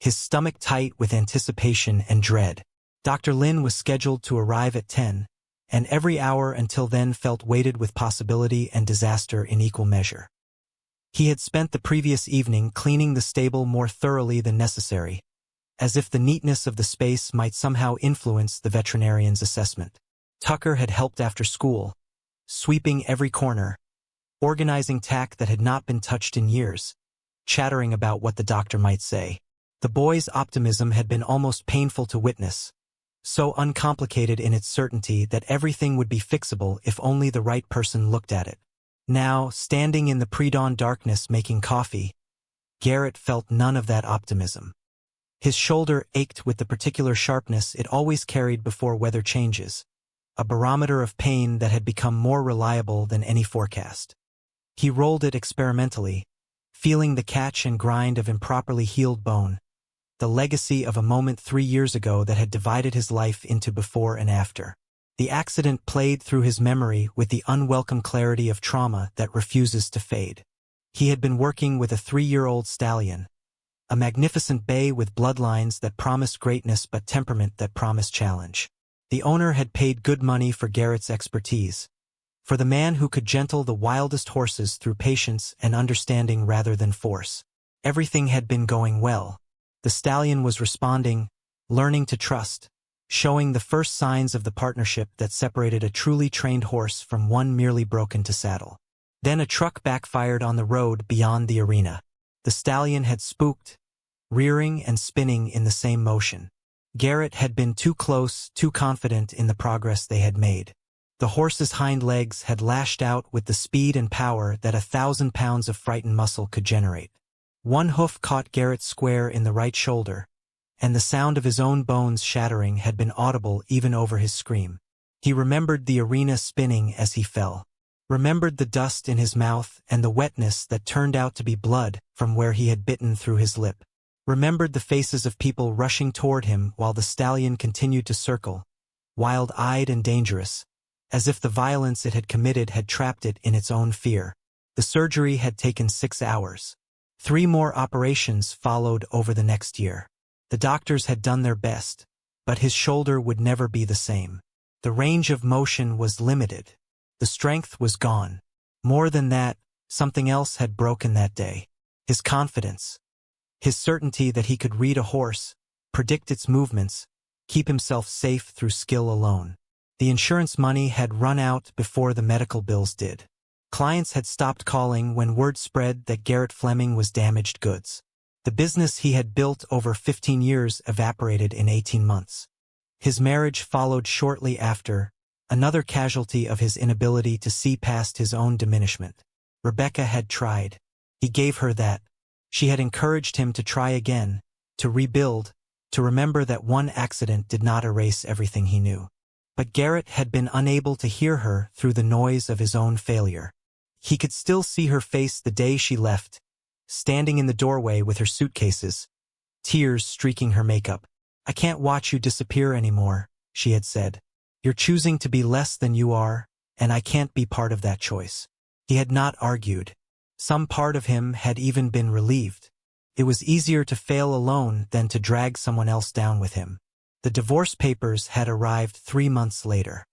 his stomach tight with anticipation and dread. Dr. Lin was scheduled to arrive at 10, and every hour until then felt weighted with possibility and disaster in equal measure. He had spent the previous evening cleaning the stable more thoroughly than necessary, as if the neatness of the space might somehow influence the veterinarian's assessment. Tucker had helped after school, sweeping every corner, organizing tack that had not been touched in years, chattering about what the doctor might say. The boy's optimism had been almost painful to witness, so uncomplicated in its certainty that everything would be fixable if only the right person looked at it. Now, standing in the pre-dawn darkness making coffee, Garrett felt none of that optimism. His shoulder ached with the particular sharpness it always carried before weather changes, a barometer of pain that had become more reliable than any forecast. He rolled it experimentally, feeling the catch and grind of improperly healed bone, the legacy of a moment 3 years ago that had divided his life into before and after. The accident played through his memory with the unwelcome clarity of trauma that refuses to fade. He had been working with a 3-year-old stallion, a magnificent bay with bloodlines that promised greatness but temperament that promised challenge. The owner had paid good money for Garrett's expertise, for the man who could gentle the wildest horses through patience and understanding rather than force. Everything had been going well. The stallion was responding, learning to trust, showing the first signs of the partnership that separated a truly trained horse from one merely broken to saddle. Then a truck backfired on the road beyond the arena. The stallion had spooked, rearing and spinning in the same motion. Garrett had been too close, too confident in the progress they had made. The horse's hind legs had lashed out with the speed and power that 1,000 pounds of frightened muscle could generate. One hoof caught Garrett square in the right shoulder, and the sound of his own bones shattering had been audible even over his scream. He remembered the arena spinning as he fell, remembered the dust in his mouth and the wetness that turned out to be blood from where he had bitten through his lip, remembered the faces of people rushing toward him while the stallion continued to circle, wild-eyed and dangerous, as if the violence it had committed had trapped it in its own fear. The surgery had taken 6 hours. 3 more operations followed over the next year. The doctors had done their best, but his shoulder would never be the same. The range of motion was limited. The strength was gone. More than that, something else had broken that day. His confidence. His certainty that he could read a horse, predict its movements, keep himself safe through skill alone. The insurance money had run out before the medical bills did. Clients had stopped calling when word spread that Garrett Fleming was damaged goods. The business he had built over 15 years evaporated in 18 months. His marriage followed shortly after, another casualty of his inability to see past his own diminishment. Rebecca had tried. He gave her that. She had encouraged him to try again, to rebuild, to remember that one accident did not erase everything he knew. But Garrett had been unable to hear her through the noise of his own failure. He could still see her face the day she left, standing in the doorway with her suitcases, tears streaking her makeup. "I can't watch you disappear anymore," she had said. "You're choosing to be less than you are, and I can't be part of that choice." He had not argued. Some part of him had even been relieved. It was easier to fail alone than to drag someone else down with him. The divorce papers had arrived 3 months later.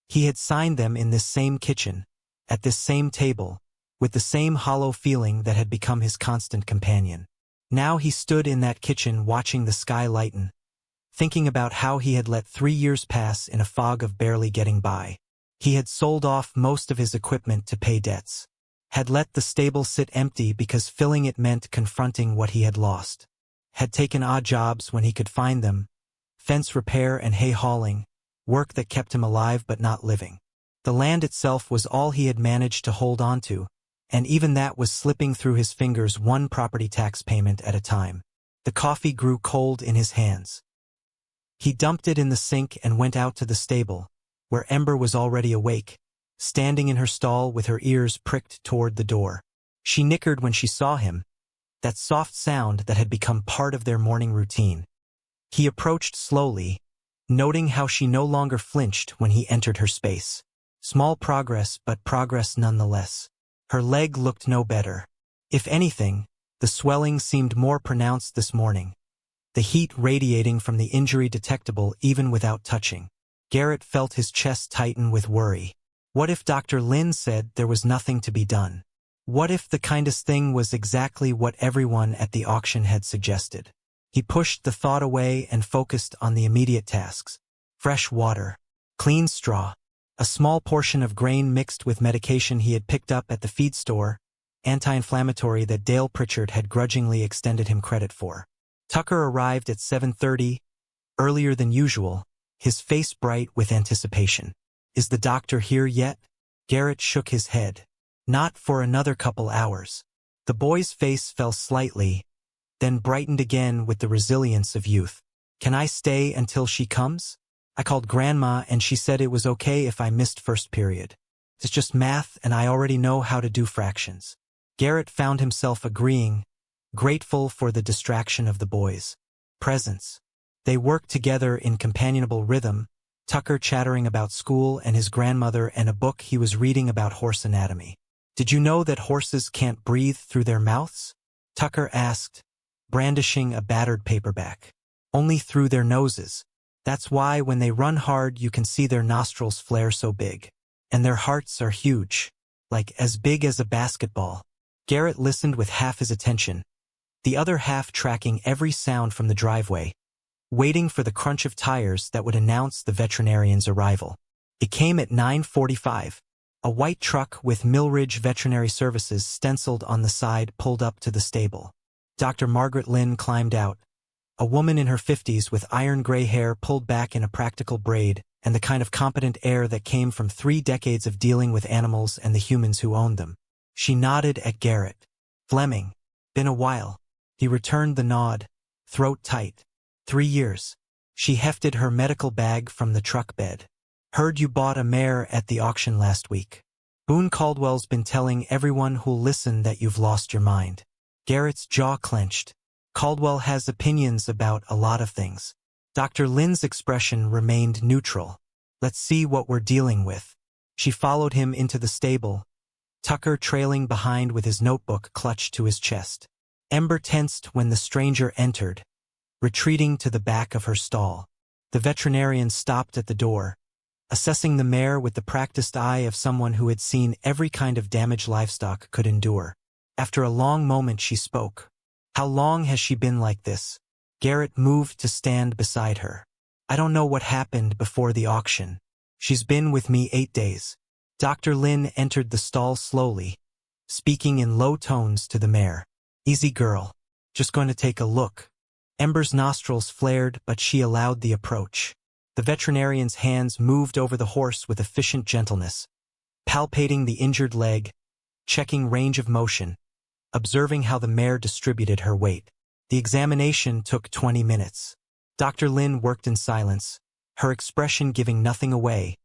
He had signed them in this same kitchen, at this same table, with the same hollow feeling that had become his constant companion. Now he stood in that kitchen watching the sky lighten, thinking about how he had let 3 years pass in a fog of barely getting by. He had sold off most of his equipment to pay debts, had let the stable sit empty because filling it meant confronting what he had lost, had taken odd jobs when he could find them, fence repair and hay hauling, work that kept him alive but not living. The land itself was all he had managed to hold on to, and even that was slipping through his fingers one property tax payment at a time. The coffee grew cold in his hands. He dumped it in the sink and went out to the stable, where Ember was already awake, standing in her stall with her ears pricked toward the door. She nickered when she saw him, that soft sound that had become part of their morning routine. He approached slowly, noting how she no longer flinched when he entered her space. Small progress, but progress nonetheless. Her leg looked no better. If anything, the swelling seemed more pronounced this morning, the heat radiating from the injury detectable even without touching. Garrett felt his chest tighten with worry. What if Dr. Lin said there was nothing to be done? What if the kindest thing was exactly what everyone at the auction had suggested? He pushed the thought away and focused on the immediate tasks. Fresh water, clean straw, a small portion of grain mixed with medication he had picked up at the feed store, anti-inflammatory that Dale Pritchard had grudgingly extended him credit for. Tucker arrived at 7:30, earlier than usual, his face bright with anticipation. "Is the doctor here yet?" Garrett shook his head. "Not for another couple hours." The boy's face fell slightly, then brightened again with the resilience of youth. "Can I stay until she comes? I called Grandma and she said it was okay if I missed first period. It's just math and I already know how to do fractions." Garrett found himself agreeing, grateful for the distraction of the boys' presence. They worked together in companionable rhythm, Tucker chattering about school and his grandmother and a book he was reading about horse anatomy. "Did you know that horses can't breathe through their mouths?" Tucker asked, brandishing a battered paperback. "Only through their noses." That's why when they run hard you can see their nostrils flare so big. And their hearts are huge, like as big as a basketball. Garrett listened with half his attention, the other half tracking every sound from the driveway, waiting for the crunch of tires that would announce the veterinarian's arrival. It came at 9:45. A white truck with Millridge Veterinary Services stenciled on the side pulled up to the stable. Dr. Margaret Lynn climbed out, a woman in her 50s with iron-gray hair pulled back in a practical braid and the kind of competent air that came from 3 decades of dealing with animals and the humans who owned them. She nodded at Garrett. Fleming. Been a while. He returned the nod, throat tight. 3 years. She hefted her medical bag from the truck bed. Heard you bought a mare at the auction last week. Boone Caldwell's been telling everyone who'll listen that you've lost your mind. Garrett's jaw clenched. Caldwell has opinions about a lot of things. Dr. Lynn's expression remained neutral. Let's see what we're dealing with. She followed him into the stable, Tucker trailing behind with his notebook clutched to his chest. Ember tensed when the stranger entered, retreating to the back of her stall. The veterinarian stopped at the door, assessing the mare with the practiced eye of someone who had seen every kind of damage livestock could endure. After a long moment she spoke. How long has she been like this? Garrett moved to stand beside her. I don't know what happened before the auction. She's been with me 8 days. Dr. Lynn entered the stall slowly, speaking in low tones to the mare. Easy girl. Just going to take a look. Ember's nostrils flared, but she allowed the approach. The veterinarian's hands moved over the horse with efficient gentleness, palpating the injured leg, checking range of motion, observing how the mare distributed her weight. The examination took 20 minutes. Dr. Lynn worked in silence, her expression giving nothing away,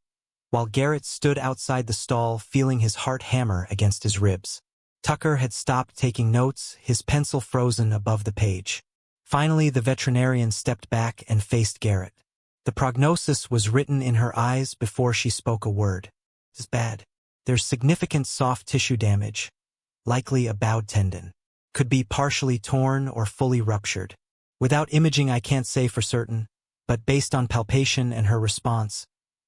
while Garrett stood outside the stall feeling his heart hammer against his ribs. Tucker had stopped taking notes, his pencil frozen above the page. Finally, the veterinarian stepped back and faced Garrett. The prognosis was written in her eyes before she spoke a word. It's bad. There's significant soft tissue damage, likely a bowed tendon. Could be partially torn or fully ruptured. Without imaging, I can't say for certain, but based on palpation and her response,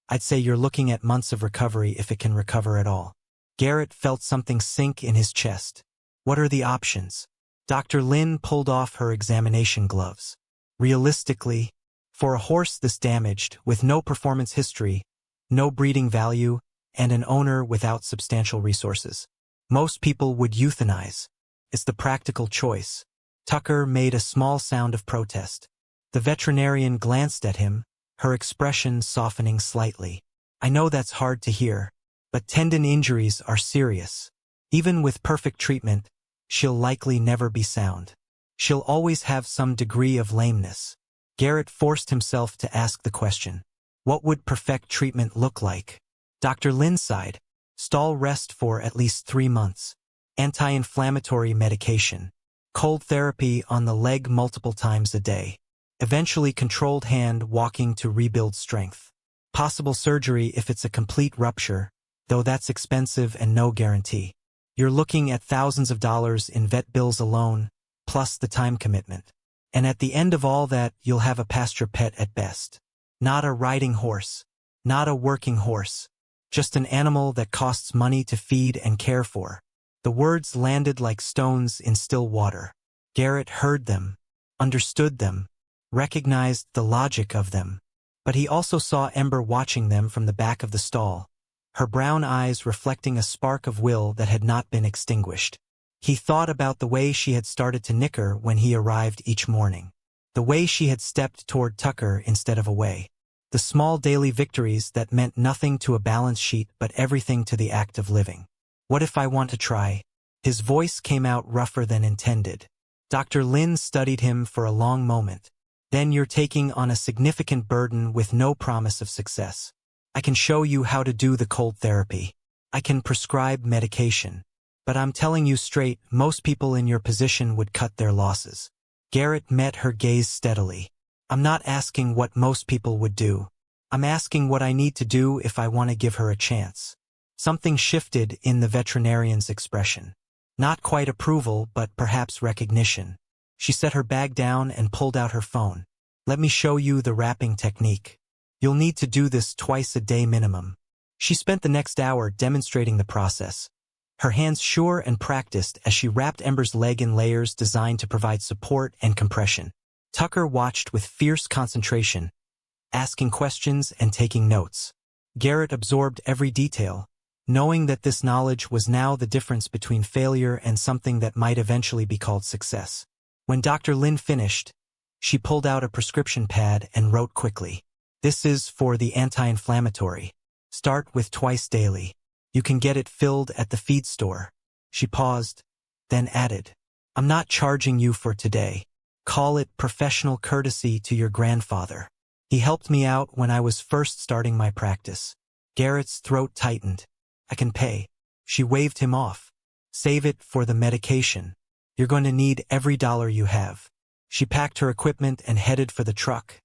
I'd say you're looking at months of recovery if it can recover at all. Garrett felt something sink in his chest. What are the options? Dr. Lynn pulled off her examination gloves. Realistically, for a horse this damaged, with no performance history, no breeding value, and an owner without substantial resources, most people would euthanize. It's the practical choice. Tucker made a small sound of protest. The veterinarian glanced at him, her expression softening slightly. I know that's hard to hear, but tendon injuries are serious. Even with perfect treatment, she'll likely never be sound. She'll always have some degree of lameness. Garrett forced himself to ask the question. What would perfect treatment look like? Dr. Lynn sighed. Stall rest for at least 3 months. Anti-inflammatory medication. Cold therapy on the leg multiple times a day. Eventually controlled hand walking to rebuild strength. Possible surgery if it's a complete rupture, though that's expensive and no guarantee. You're looking at thousands of dollars in vet bills alone, plus the time commitment. And at the end of all that, you'll have a pasture pet at best. Not a riding horse. Not a working horse. Just an animal that costs money to feed and care for. The words landed like stones in still water. Garrett heard them, understood them, recognized the logic of them. But he also saw Ember watching them from the back of the stall, her brown eyes reflecting a spark of will that had not been extinguished. He thought about the way she had started to nicker when he arrived each morning. The way she had stepped toward Tucker instead of away. The small daily victories that meant nothing to a balance sheet but everything to the act of living. What if I want to try? His voice came out rougher than intended. Dr. Lynn studied him for a long moment. Then you're taking on a significant burden with no promise of success. I can show you how to do the cold therapy. I can prescribe medication. But I'm telling you straight, most people in your position would cut their losses. Garrett met her gaze steadily. I'm not asking what most people would do. I'm asking what I need to do if I want to give her a chance. Something shifted in the veterinarian's expression. Not quite approval, but perhaps recognition. She set her bag down and pulled out her phone. Let me show you the wrapping technique. You'll need to do this twice a day minimum. She spent the next hour demonstrating the process, her hands sure and practiced as she wrapped Ember's leg in layers designed to provide support and compression. Tucker watched with fierce concentration, asking questions and taking notes. Garrett absorbed every detail, knowing that this knowledge was now the difference between failure and something that might eventually be called success. When Dr. Lin finished, she pulled out a prescription pad and wrote quickly. This is for the anti-inflammatory. Start with twice daily. You can get it filled at the feed store. She paused, then added, I'm not charging you for today. Call it professional courtesy to your grandfather. He helped me out when I was first starting my practice. Garrett's throat tightened. I can pay. She waved him off. Save it for the medication. You're going to need every dollar you have. She packed her equipment and headed for the truck,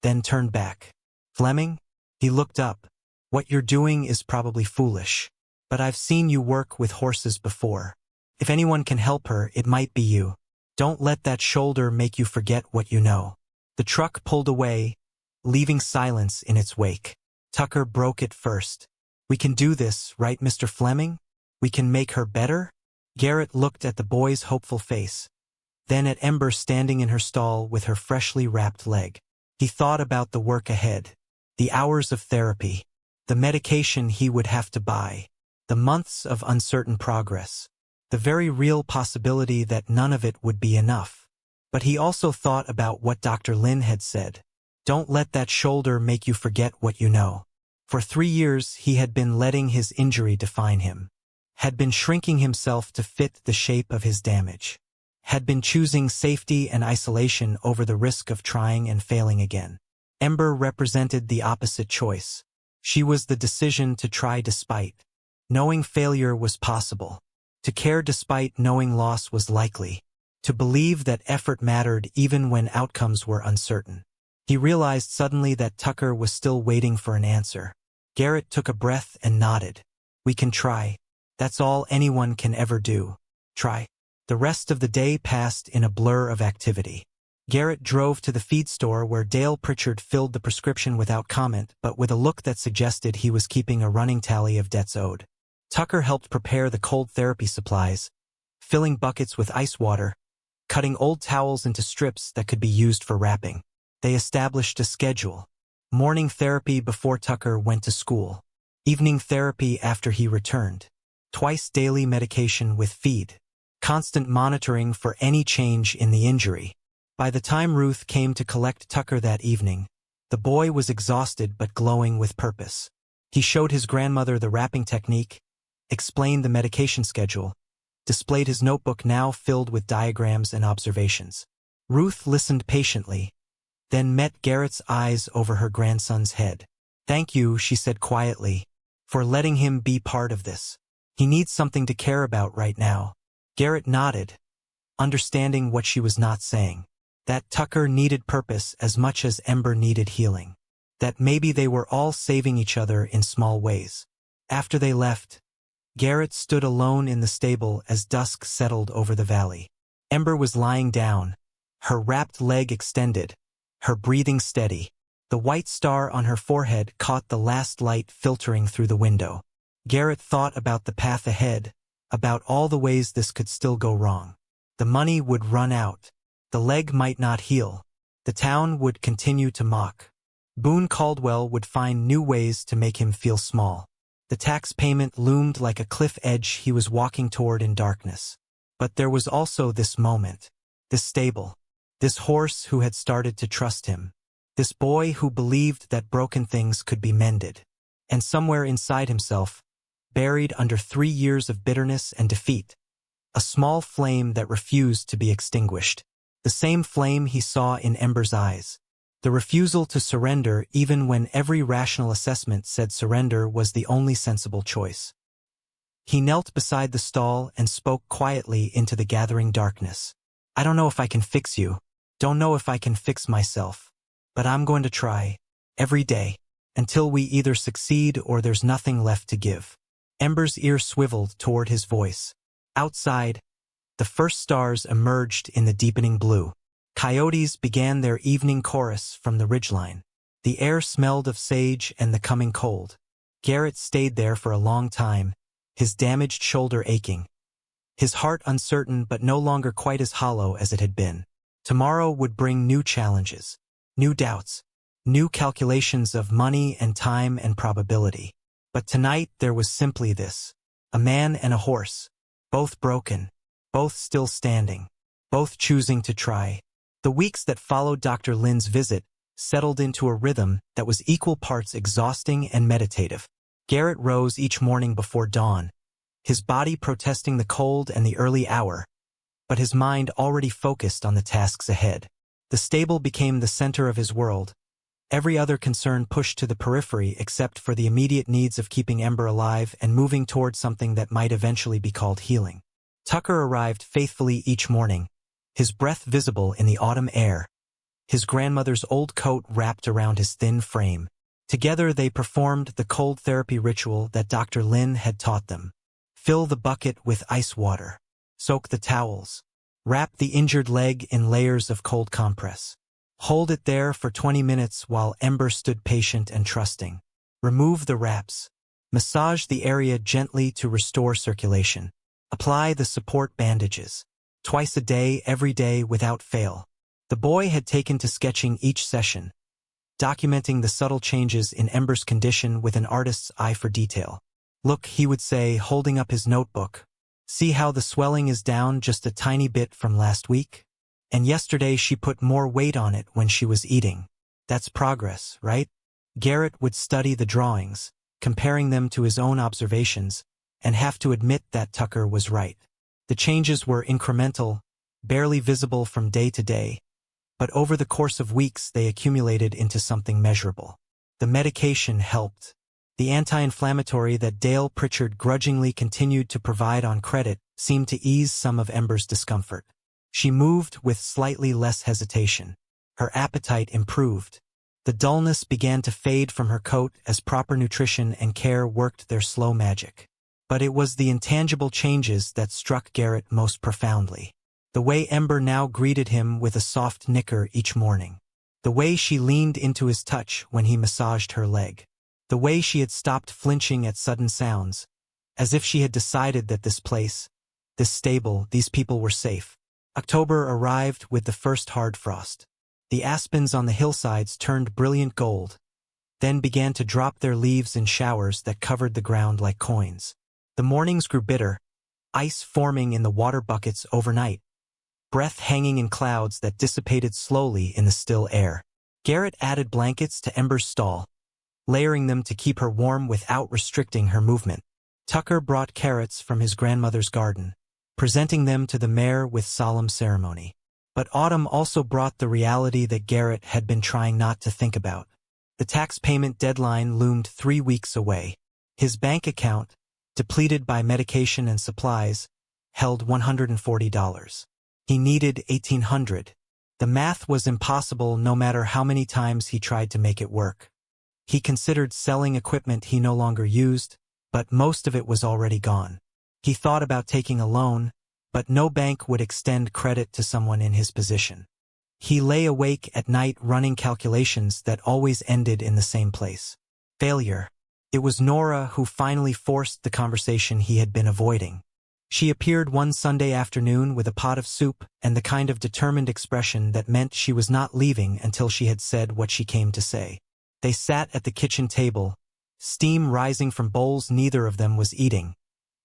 then turned back. Fleming? He looked up. What you're doing is probably foolish, but I've seen you work with horses before. If anyone can help her, it might be you. Don't let that shoulder make you forget what you know. The truck pulled away, leaving silence in its wake. Tucker broke it first. We can do this, right, Mr. Fleming? We can make her better? Garrett looked at the boy's hopeful face, then at Ember standing in her stall with her freshly wrapped leg. He thought about the work ahead, the hours of therapy, the medication he would have to buy, the months of uncertain progress, the very real possibility that none of it would be enough. But he also thought about what Dr. Lin had said. Don't let that shoulder make you forget what you know. For 3 years he had been letting his injury define him, had been shrinking himself to fit the shape of his damage, had been choosing safety and isolation over the risk of trying and failing again. Ember represented the opposite choice. She was the decision to try despite knowing failure was possible, to care despite knowing loss was likely, to believe that effort mattered even when outcomes were uncertain. He realized suddenly that Tucker was still waiting for an answer. Garrett took a breath and nodded. We can try. That's all anyone can ever do. Try. The rest of the day passed in a blur of activity. Garrett drove to the feed store where Dale Pritchard filled the prescription without comment, but with a look that suggested he was keeping a running tally of debts owed. Tucker helped prepare the cold therapy supplies, filling buckets with ice water, cutting old towels into strips that could be used for wrapping. They established a schedule. Morning therapy before Tucker went to school. Evening therapy after he returned. Twice daily medication with feed. Constant monitoring for any change in the injury. By the time Ruth came to collect Tucker that evening, the boy was exhausted but glowing with purpose. He showed his grandmother the wrapping technique, explained the medication schedule, displayed his notebook now filled with diagrams and observations. Ruth listened patiently, then met Garrett's eyes over her grandson's head. Thank you, she said quietly, for letting him be part of this. He needs something to care about right now. Garrett nodded, understanding what she was not saying. That Tucker needed purpose as much as Ember needed healing. That maybe they were all saving each other in small ways. After they left, Garrett stood alone in the stable as dusk settled over the valley. Ember was lying down, her wrapped leg extended, her breathing steady. The white star on her forehead caught the last light filtering through the window. Garrett thought about the path ahead, about all the ways this could still go wrong. The money would run out. The leg might not heal. The town would continue to mock. Boone Caldwell would find new ways to make him feel small. The tax payment loomed like a cliff edge he was walking toward in darkness. But there was also this moment, this stable, this horse who had started to trust him, this boy who believed that broken things could be mended. And somewhere inside himself, buried under 3 years of bitterness and defeat, a small flame that refused to be extinguished. The same flame he saw in Ember's eyes. The refusal to surrender even when every rational assessment said surrender was the only sensible choice. He knelt beside the stall and spoke quietly into the gathering darkness. I don't know if I can fix you. Don't know if I can fix myself. But I'm going to try. Every day. Until we either succeed or there's nothing left to give. Ember's ear swiveled toward his voice. Outside, the first stars emerged in the deepening blue. Coyotes began their evening chorus from the ridgeline. The air smelled of sage and the coming cold. Garrett stayed there for a long time, his damaged shoulder aching, his heart uncertain but no longer quite as hollow as it had been. Tomorrow would bring new challenges, new doubts, new calculations of money and time and probability. But tonight there was simply this: a man and a horse, both broken, both still standing, both choosing to try. The weeks that followed Dr. Lin's visit settled into a rhythm that was equal parts exhausting and meditative. Garrett rose each morning before dawn, his body protesting the cold and the early hour, but his mind already focused on the tasks ahead. The stable became the center of his world, every other concern pushed to the periphery except for the immediate needs of keeping Ember alive and moving toward something that might eventually be called healing. Tucker arrived faithfully each morning, his breath visible in the autumn air, his grandmother's old coat wrapped around his thin frame. Together they performed the cold therapy ritual that Dr. Lin had taught them. Fill the bucket with ice water. Soak the towels. Wrap the injured leg in layers of cold compress. Hold it there for 20 minutes while Ember stood patient and trusting. Remove the wraps. Massage the area gently to restore circulation. Apply the support bandages. Twice a day, every day, without fail. The boy had taken to sketching each session, documenting the subtle changes in Ember's condition with an artist's eye for detail. Look, he would say, holding up his notebook. See how the swelling is down just a tiny bit from last week? And yesterday she put more weight on it when she was eating. That's progress, right? Garrett would study the drawings, comparing them to his own observations, and have to admit that Tucker was right. The changes were incremental, barely visible from day to day, but over the course of weeks they accumulated into something measurable. The medication helped. The anti-inflammatory that Dale Pritchard grudgingly continued to provide on credit seemed to ease some of Ember's discomfort. She moved with slightly less hesitation. Her appetite improved. The dullness began to fade from her coat as proper nutrition and care worked their slow magic. But it was the intangible changes that struck Garrett most profoundly. The way Ember now greeted him with a soft nicker each morning. The way she leaned into his touch when he massaged her leg. The way she had stopped flinching at sudden sounds, as if she had decided that this place, this stable, these people were safe. October arrived with the first hard frost. The aspens on the hillsides turned brilliant gold, then began to drop their leaves in showers that covered the ground like coins. The mornings grew bitter, ice forming in the water buckets overnight, breath hanging in clouds that dissipated slowly in the still air. Garrett added blankets to Ember's stall, layering them to keep her warm without restricting her movement. Tucker brought carrots from his grandmother's garden, presenting them to the mare with solemn ceremony. But autumn also brought the reality that Garrett had been trying not to think about. The tax payment deadline loomed 3 weeks away. His bank account, depleted by medication and supplies, held $140. He needed $1,800. The math was impossible no matter how many times he tried to make it work. He considered selling equipment he no longer used, but most of it was already gone. He thought about taking a loan, but no bank would extend credit to someone in his position. He lay awake at night running calculations that always ended in the same place. Failure. It was Nora who finally forced the conversation he had been avoiding. She appeared one Sunday afternoon with a pot of soup and the kind of determined expression that meant she was not leaving until she had said what she came to say. They sat at the kitchen table, steam rising from bowls neither of them was eating,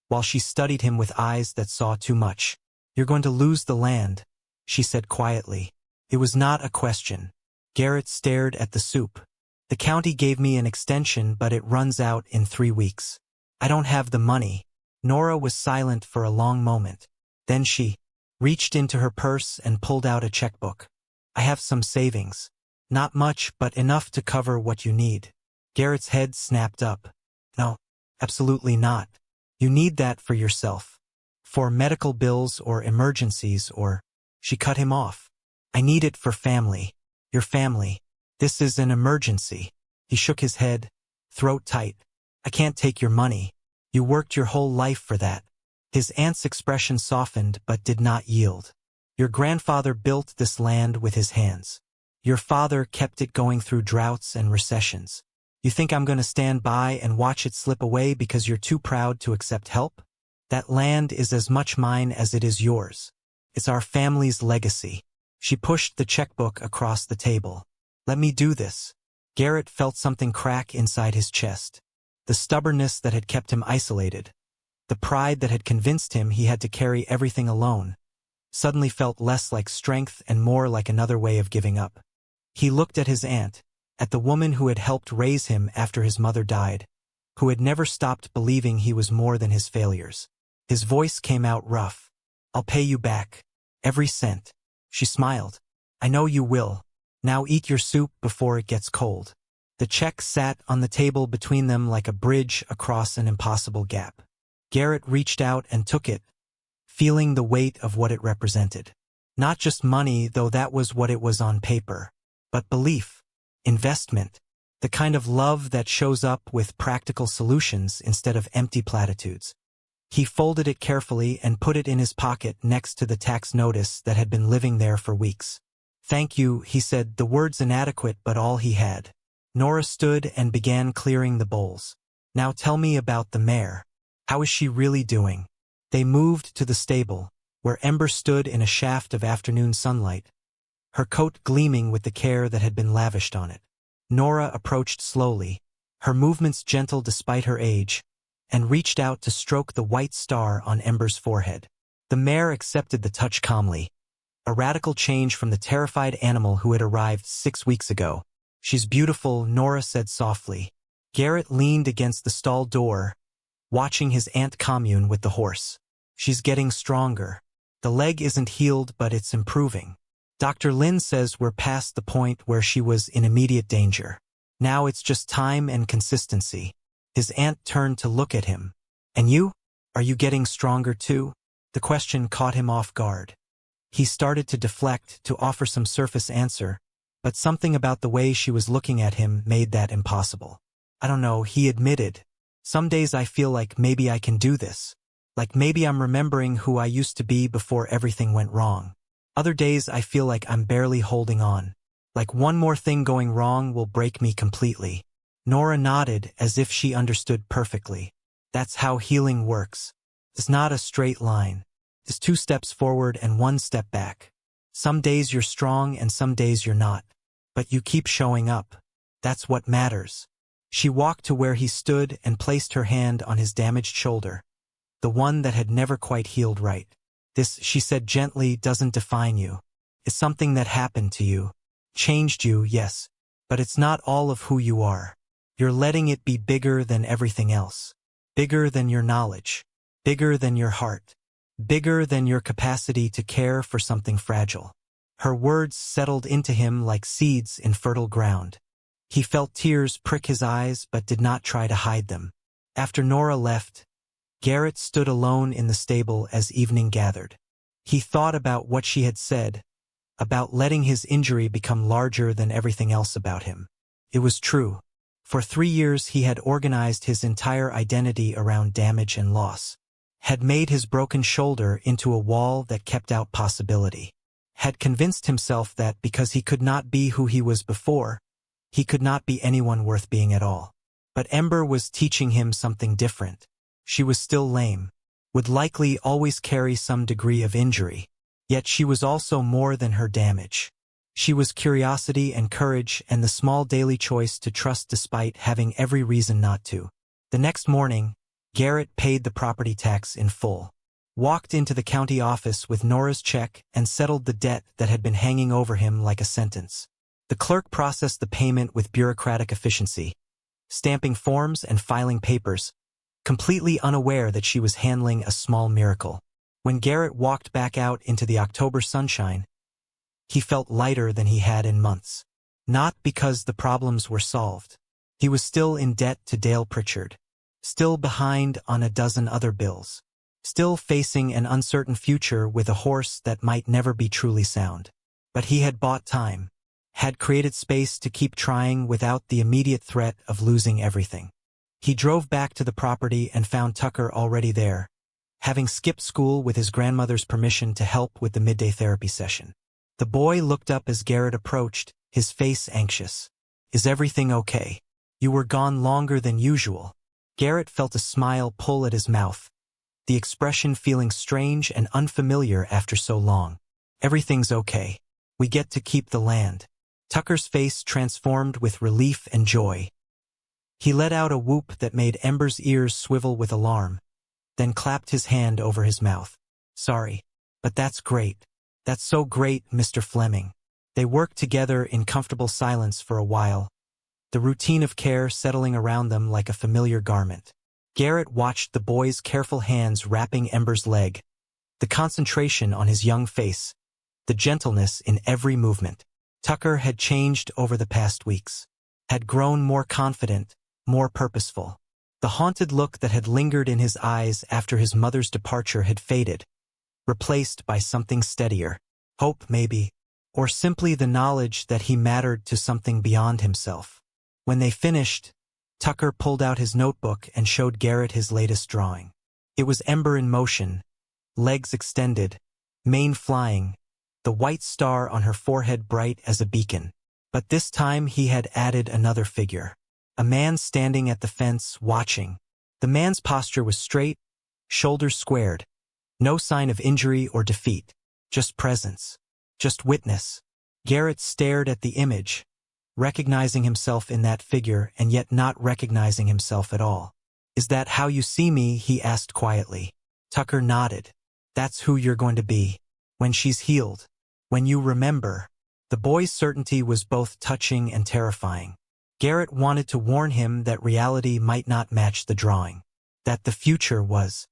while she studied him with eyes that saw too much. "You're going to lose the land," she said quietly. It was not a question. Garrett stared at the soup. "The county gave me an extension, but it runs out in 3 weeks. I don't have the money." Nora was silent for a long moment. Then she reached into her purse and pulled out a checkbook. "I have some savings. Not much, but enough to cover what you need." Garrett's head snapped up. "No, absolutely not. You need that for yourself. For medical bills or emergencies or—" She cut him off. "I need it for family. Your family. This is an emergency." He shook his head, throat tight. "I can't take your money. You worked your whole life for that." His aunt's expression softened but did not yield. Your grandfather built this land with his hands. Your father kept it going through droughts and recessions. You think I'm going to stand by and watch it slip away because you're too proud to accept help? That land is as much mine as it is yours. It's our family's legacy. She pushed the checkbook across the table. Let me do this. Garrett felt something crack inside his chest. The stubbornness that had kept him isolated, the pride that had convinced him he had to carry everything alone, suddenly felt less like strength and more like another way of giving up. He looked at his aunt, at the woman who had helped raise him after his mother died, who had never stopped believing he was more than his failures. His voice came out rough. I'll pay you back. Every cent. She smiled. I know you will. Now eat your soup before it gets cold. The check sat on the table between them like a bridge across an impossible gap. Garrett reached out and took it, feeling the weight of what it represented. Not just money, though that was what it was on paper, but belief, investment, the kind of love that shows up with practical solutions instead of empty platitudes. He folded it carefully and put it in his pocket next to the tax notice that had been living there for weeks. Thank you, he said, the words inadequate but all he had. Nora stood and began clearing the bowls. Now tell me about the mare. How is she really doing? They moved to the stable, where Ember stood in a shaft of afternoon sunlight, her coat gleaming with the care that had been lavished on it. Nora approached slowly, her movements gentle despite her age, and reached out to stroke the white star on Ember's forehead. The mare accepted the touch calmly, a radical change from the terrified animal who had arrived 6 weeks ago. She's beautiful, Nora said softly. Garrett leaned against the stall door, watching his aunt commune with the horse. She's getting stronger. The leg isn't healed, but it's improving. Dr. Lin says we're past the point where she was in immediate danger. Now it's just time and consistency. His aunt turned to look at him. And you? Are you getting stronger too? The question caught him off guard. He started to deflect, to offer some surface answer, but something about the way she was looking at him made that impossible. I don't know, he admitted. Some days I feel like maybe I can do this. Like maybe I'm remembering who I used to be before everything went wrong. Other days I feel like I'm barely holding on. Like one more thing going wrong will break me completely. Nora nodded as if she understood perfectly. That's how healing works. It's not a straight line. It's 2 steps forward and 1 step back. Some days you're strong and some days you're not. But you keep showing up. That's what matters. She walked to where he stood and placed her hand on his damaged shoulder, the one that had never quite healed right. This, she said gently, doesn't define you. It's something that happened to you. Changed you, yes. But it's not all of who you are. You're letting it be bigger than everything else. Bigger than your knowledge. Bigger than your heart. Bigger than your capacity to care for something fragile. Her words settled into him like seeds in fertile ground. He felt tears prick his eyes but did not try to hide them. After Nora left, Garrett stood alone in the stable as evening gathered. He thought about what she had said, about letting his injury become larger than everything else about him. It was true. For 3 years he had organized his entire identity around damage and loss, had made his broken shoulder into a wall that kept out possibility, had convinced himself that because he could not be who he was before, he could not be anyone worth being at all. But Ember was teaching him something different. She was still lame, would likely always carry some degree of injury, yet she was also more than her damage. She was curiosity and courage and the small daily choice to trust despite having every reason not to. The next morning, Garrett paid the property tax in full, walked into the county office with Nora's check and settled the debt that had been hanging over him like a sentence. The clerk processed the payment with bureaucratic efficiency, stamping forms and filing papers, completely unaware that she was handling a small miracle. When Garrett walked back out into the October sunshine, he felt lighter than he had in months. Not because the problems were solved. He was still in debt to Dale Pritchard, still behind on a dozen other bills, still facing an uncertain future with a horse that might never be truly sound. But he had bought time, had created space to keep trying without the immediate threat of losing everything. He drove back to the property and found Tucker already there, having skipped school with his grandmother's permission to help with the midday therapy session. The boy looked up as Garrett approached, his face anxious. "Is everything okay? You were gone longer than usual." Garrett felt a smile pull at his mouth, the expression feeling strange and unfamiliar after so long. "Everything's okay. We get to keep the land." Tucker's face transformed with relief and joy. He let out a whoop that made Ember's ears swivel with alarm, then clapped his hand over his mouth. "Sorry, but that's great. That's so great, Mr. Fleming." They worked together in comfortable silence for a while, the routine of care settling around them like a familiar garment. Garrett watched the boy's careful hands wrapping Ember's leg, the concentration on his young face, the gentleness in every movement. Tucker had changed over the past weeks, had grown more confident, more purposeful. The haunted look that had lingered in his eyes after his mother's departure had faded, replaced by something steadier. Hope, maybe, or simply the knowledge that he mattered to something beyond himself. When they finished, Tucker pulled out his notebook and showed Garrett his latest drawing. It was Ember in motion, legs extended, mane flying, the white star on her forehead bright as a beacon. But this time he had added another figure. A man standing at the fence, watching. The man's posture was straight, shoulders squared. No sign of injury or defeat, just presence, just witness. Garrett stared at the image, recognizing himself in that figure and yet not recognizing himself at all. "Is that how you see me?" he asked quietly. Tucker nodded. "That's who you're going to be. When she's healed. When you remember." The boy's certainty was both touching and terrifying. Garrett wanted to warn him that reality might not match the drawing, that the future was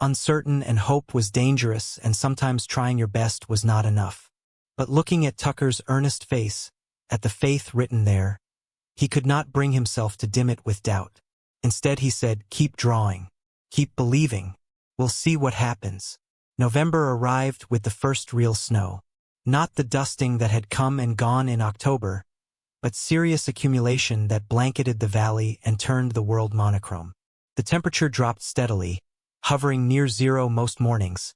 uncertain and hope was dangerous and sometimes trying your best was not enough. But looking at Tucker's earnest face, at the faith written there, he could not bring himself to dim it with doubt. Instead he said, "Keep drawing. Keep believing. We'll see what happens." November arrived with the first real snow. Not the dusting that had come and gone in October, but serious accumulation that blanketed the valley and turned the world monochrome. The temperature dropped steadily, hovering near zero most mornings,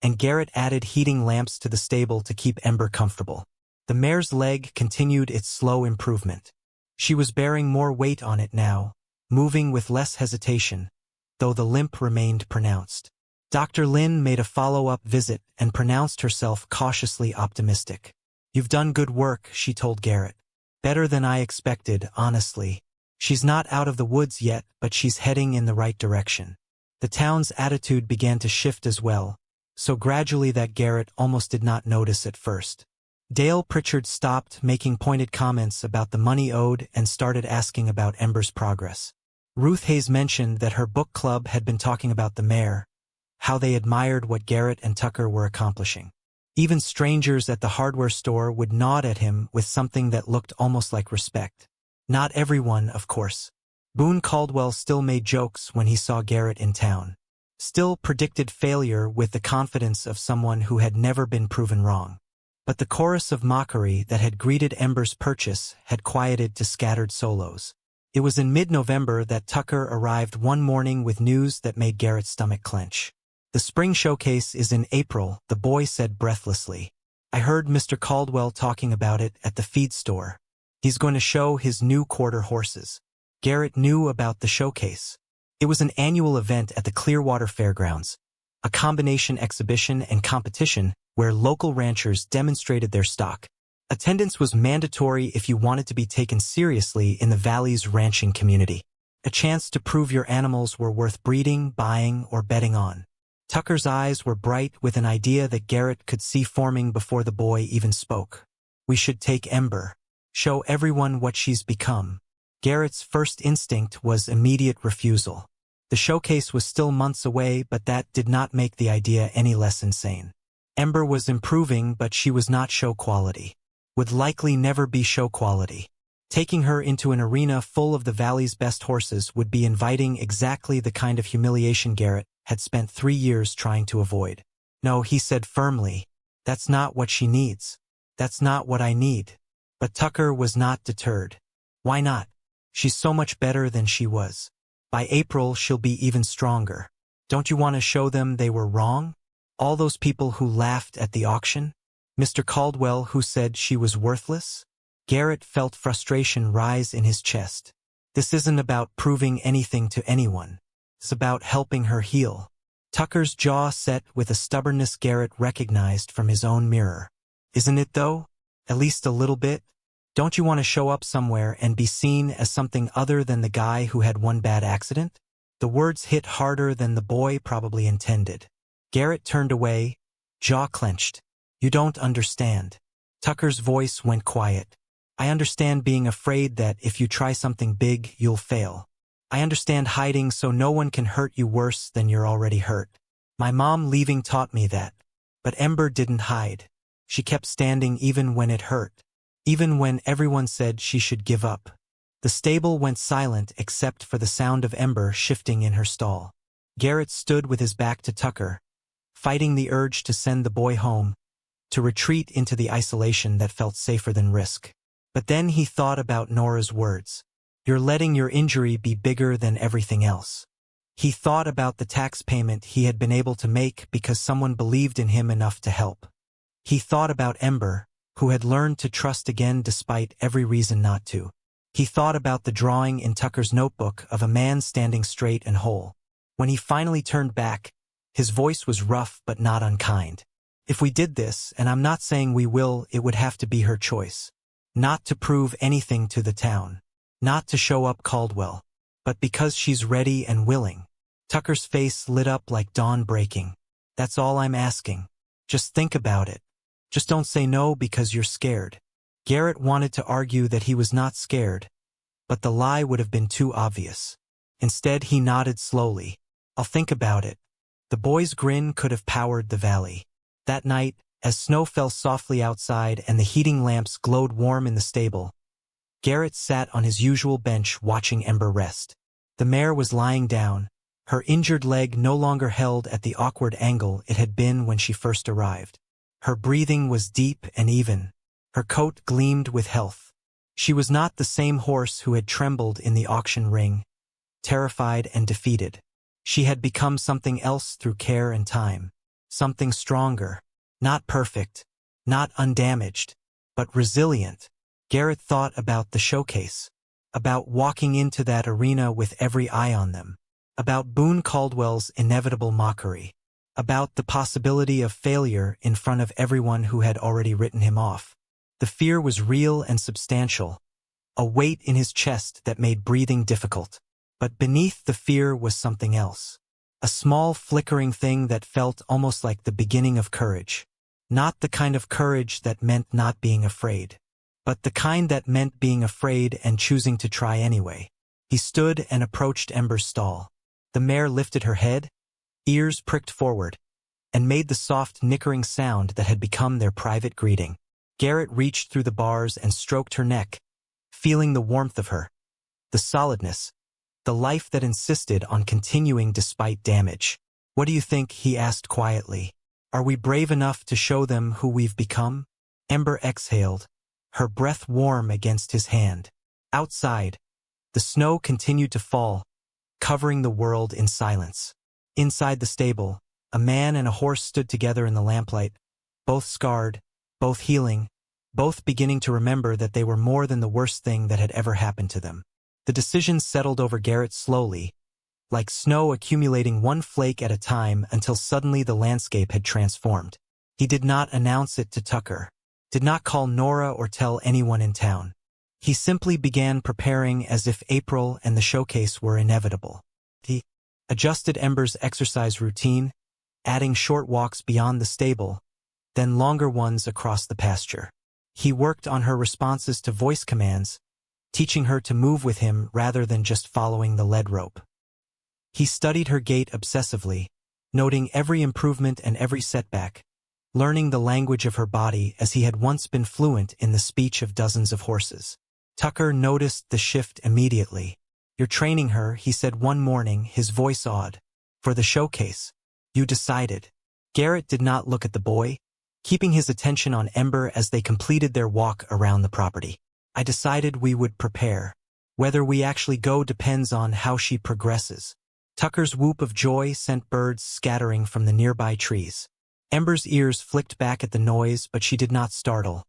and Garrett added heating lamps to the stable to keep Ember comfortable. The mare's leg continued its slow improvement. She was bearing more weight on it now, moving with less hesitation, though the limp remained pronounced. Dr. Lin made a follow-up visit and pronounced herself cautiously optimistic. "You've done good work," she told Garrett. "Better than I expected, honestly. She's not out of the woods yet, but she's heading in the right direction." The town's attitude began to shift as well, so gradually that Garrett almost did not notice at first. Dale Pritchard stopped making pointed comments about the money owed and started asking about Ember's progress. Ruth Hayes mentioned that her book club had been talking about the mare, how they admired what Garrett and Tucker were accomplishing. Even strangers at the hardware store would nod at him with something that looked almost like respect. Not everyone, of course. Boone Caldwell still made jokes when he saw Garrett in town. Still predicted failure with the confidence of someone who had never been proven wrong. But the chorus of mockery that had greeted Ember's purchase had quieted to scattered solos. It was in mid-November that Tucker arrived one morning with news that made Garrett's stomach clench. "The spring showcase is in April," the boy said breathlessly. "I heard Mr. Caldwell talking about it at the feed store. He's going to show his new quarter horses." Garrett knew about the showcase. It was an annual event at the Clearwater Fairgrounds, a combination exhibition and competition where local ranchers demonstrated their stock. Attendance was mandatory if you wanted to be taken seriously in the valley's ranching community. A chance to prove your animals were worth breeding, buying, or betting on. Tucker's eyes were bright with an idea that Garrett could see forming before the boy even spoke. "We should take Ember. Show everyone what she's become." Garrett's first instinct was immediate refusal. The showcase was still months away, but that did not make the idea any less insane. Ember was improving, but she was not show quality. Would likely never be show quality. Taking her into an arena full of the valley's best horses would be inviting exactly the kind of humiliation Garrett had spent 3 years trying to avoid. "No," he said firmly. "That's not what she needs. That's not what I need." But Tucker was not deterred. "Why not? She's so much better than she was. By April she'll be even stronger." Don't you want to show them they were wrong? All those people who laughed at the auction? Mr. Caldwell who said she was worthless? Garrett felt frustration rise in his chest. This isn't about proving anything to anyone. It's about helping her heal. Tucker's jaw set with a stubbornness Garrett recognized from his own mirror. Isn't it though? At least a little bit? Don't you want to show up somewhere and be seen as something other than the guy who had one bad accident? The words hit harder than the boy probably intended. Garrett turned away, jaw clenched. You don't understand. Tucker's voice went quiet. I understand being afraid that if you try something big, you'll fail. I understand hiding so no one can hurt you worse than you're already hurt. My mom leaving taught me that. But Ember didn't hide. She kept standing even when it hurt. Even when everyone said she should give up. The stable went silent except for the sound of Ember shifting in her stall. Garrett stood with his back to Tucker, fighting the urge to send the boy home, to retreat into the isolation that felt safer than risk. But then he thought about Nora's words. You're letting your injury be bigger than everything else. He thought about the tax payment he had been able to make because someone believed in him enough to help. He thought about Ember, who had learned to trust again despite every reason not to. He thought about the drawing in Tucker's notebook of a man standing straight and whole. When he finally turned back, his voice was rough but not unkind. If we did this, and I'm not saying we will, it would have to be her choice. Not to prove anything to the town. Not to show up Caldwell. But because she's ready and willing. Tucker's face lit up like dawn breaking. That's all I'm asking. Just think about it. Just don't say no because you're scared. Garrett wanted to argue that he was not scared, but the lie would have been too obvious. Instead, he nodded slowly. I'll think about it. The boy's grin could have powered the valley. That night, as snow fell softly outside and the heating lamps glowed warm in the stable, Garrett sat on his usual bench watching Ember rest. The mare was lying down, her injured leg no longer held at the awkward angle it had been when she first arrived. Her breathing was deep and even. Her coat gleamed with health. She was not the same horse who had trembled in the auction ring, terrified and defeated. She had become something else through care and time. Something stronger. Not perfect. Not undamaged. But resilient. Garrett thought about the showcase. About walking into that arena with every eye on them. About Boone Caldwell's inevitable mockery. About the possibility of failure in front of everyone who had already written him off. The fear was real and substantial, a weight in his chest that made breathing difficult. But beneath the fear was something else. A small flickering thing that felt almost like the beginning of courage. Not the kind of courage that meant not being afraid, but the kind that meant being afraid and choosing to try anyway. He stood and approached Ember's stall. The mare lifted her head, ears pricked forward, and made the soft nickering sound that had become their private greeting. Garrett reached through the bars and stroked her neck, feeling the warmth of her, the solidness, the life that insisted on continuing despite damage. What do you think? He asked quietly. Are we brave enough to show them who we've become? Ember exhaled, her breath warm against his hand. Outside, the snow continued to fall, covering the world in silence. Inside the stable, a man and a horse stood together in the lamplight, both scarred, both healing, both beginning to remember that they were more than the worst thing that had ever happened to them. The decision settled over Garrett slowly, like snow accumulating one flake at a time until suddenly the landscape had transformed. He did not announce it to Tucker, did not call Nora or tell anyone in town. He simply began preparing as if April and the showcase were inevitable. He adjusted Ember's exercise routine, adding short walks beyond the stable, then longer ones across the pasture. He worked on her responses to voice commands, teaching her to move with him rather than just following the lead rope. He studied her gait obsessively, noting every improvement and every setback, learning the language of her body as he had once been fluent in the speech of dozens of horses. Tucker noticed the shift immediately. You're training her, he said one morning, his voice awed. For the showcase. You decided. Garrett did not look at the boy, keeping his attention on Ember as they completed their walk around the property. I decided we would prepare. Whether we actually go depends on how she progresses. Tucker's whoop of joy sent birds scattering from the nearby trees. Ember's ears flicked back at the noise, but she did not startle.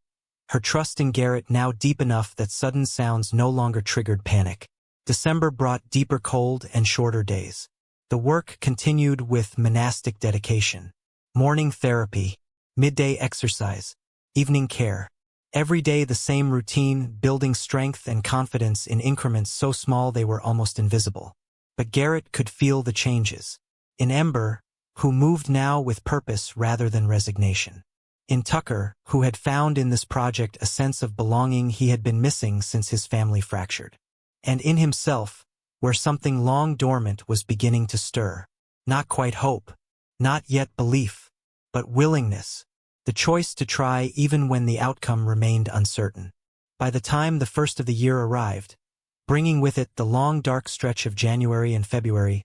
Her trust in Garrett now deep enough that sudden sounds no longer triggered panic. December brought deeper cold and shorter days. The work continued with monastic dedication. Morning therapy, midday exercise, evening care. Every day the same routine, building strength and confidence in increments so small they were almost invisible. But Garrett could feel the changes. In Ember, who moved now with purpose rather than resignation. In Tucker, who had found in this project a sense of belonging he had been missing since his family fractured. And in himself, where something long dormant was beginning to stir. Not quite hope, not yet belief, but willingness. The choice to try even when the outcome remained uncertain. By the time the first of the year arrived, bringing with it the long dark stretch of January and February,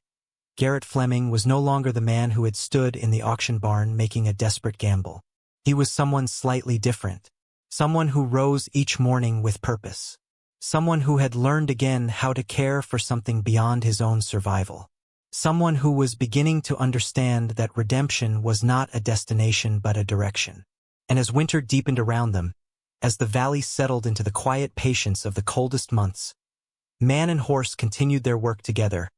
Garrett Fleming was no longer the man who had stood in the auction barn making a desperate gamble. He was someone slightly different. Someone who rose each morning with purpose. Someone who had learned again how to care for something beyond his own survival. Someone who was beginning to understand that redemption was not a destination but a direction. And as winter deepened around them, as the valley settled into the quiet patience of the coldest months, man and horse continued their work together,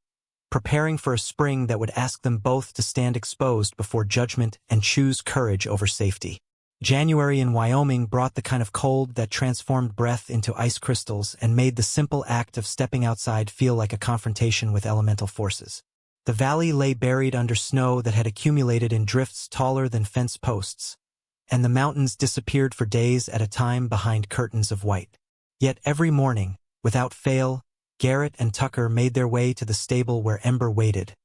preparing for a spring that would ask them both to stand exposed before judgment and choose courage over safety. January in Wyoming brought the kind of cold that transformed breath into ice crystals and made the simple act of stepping outside feel like a confrontation with elemental forces. The valley lay buried under snow that had accumulated in drifts taller than fence posts, and the mountains disappeared for days at a time behind curtains of white. Yet every morning, without fail, Garrett and Tucker made their way to the stable where Ember waited,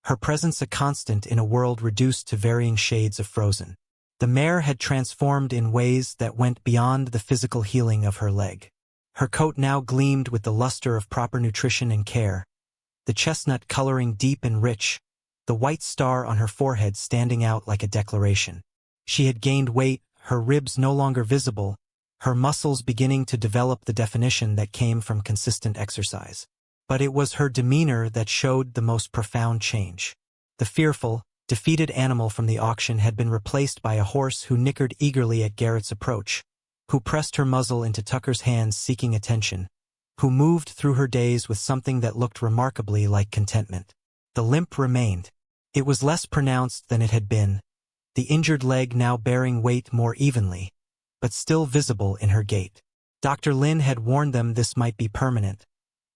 her presence a constant in a world reduced to varying shades of frozen. The mare had transformed in ways that went beyond the physical healing of her leg. Her coat now gleamed with the luster of proper nutrition and care, the chestnut coloring deep and rich, the white star on her forehead standing out like a declaration. She had gained weight, her ribs no longer visible, her muscles beginning to develop the definition that came from consistent exercise. But it was her demeanor that showed the most profound change. The fearful, defeated animal from the auction had been replaced by a horse who nickered eagerly at Garrett's approach, who pressed her muzzle into Tucker's hands seeking attention, who moved through her days with something that looked remarkably like contentment. The limp remained. It was less pronounced than it had been, the injured leg now bearing weight more evenly, but still visible in her gait. Dr. Lin had warned them this might be permanent,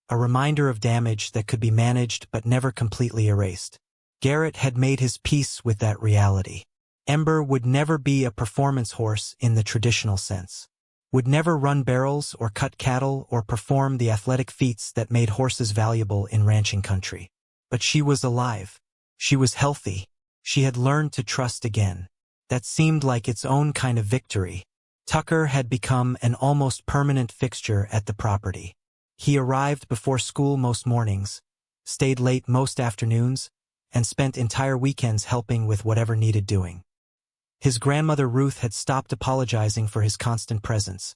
a reminder of damage that could be managed but never completely erased. Garrett had made his peace with that reality. Ember would never be a performance horse in the traditional sense. Would never run barrels or cut cattle or perform the athletic feats that made horses valuable in ranching country. But she was alive. She was healthy. She had learned to trust again. That seemed like its own kind of victory. Tucker had become an almost permanent fixture at the property. He arrived before school most mornings, stayed late most afternoons, and spent entire weekends helping with whatever needed doing. His grandmother Ruth had stopped apologizing for his constant presence,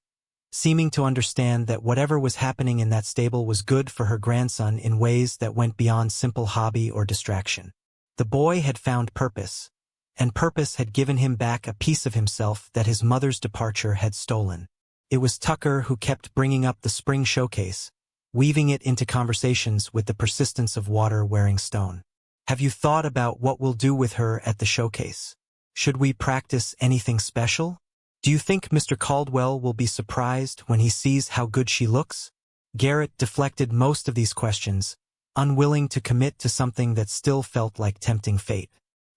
seeming to understand that whatever was happening in that stable was good for her grandson in ways that went beyond simple hobby or distraction. The boy had found purpose, and purpose had given him back a piece of himself that his mother's departure had stolen. It was Tucker who kept bringing up the spring showcase, weaving it into conversations with the persistence of water wearing stone. Have you thought about what we'll do with her at the showcase? Should we practice anything special? Do you think Mr. Caldwell will be surprised when he sees how good she looks? Garrett deflected most of these questions, unwilling to commit to something that still felt like tempting fate.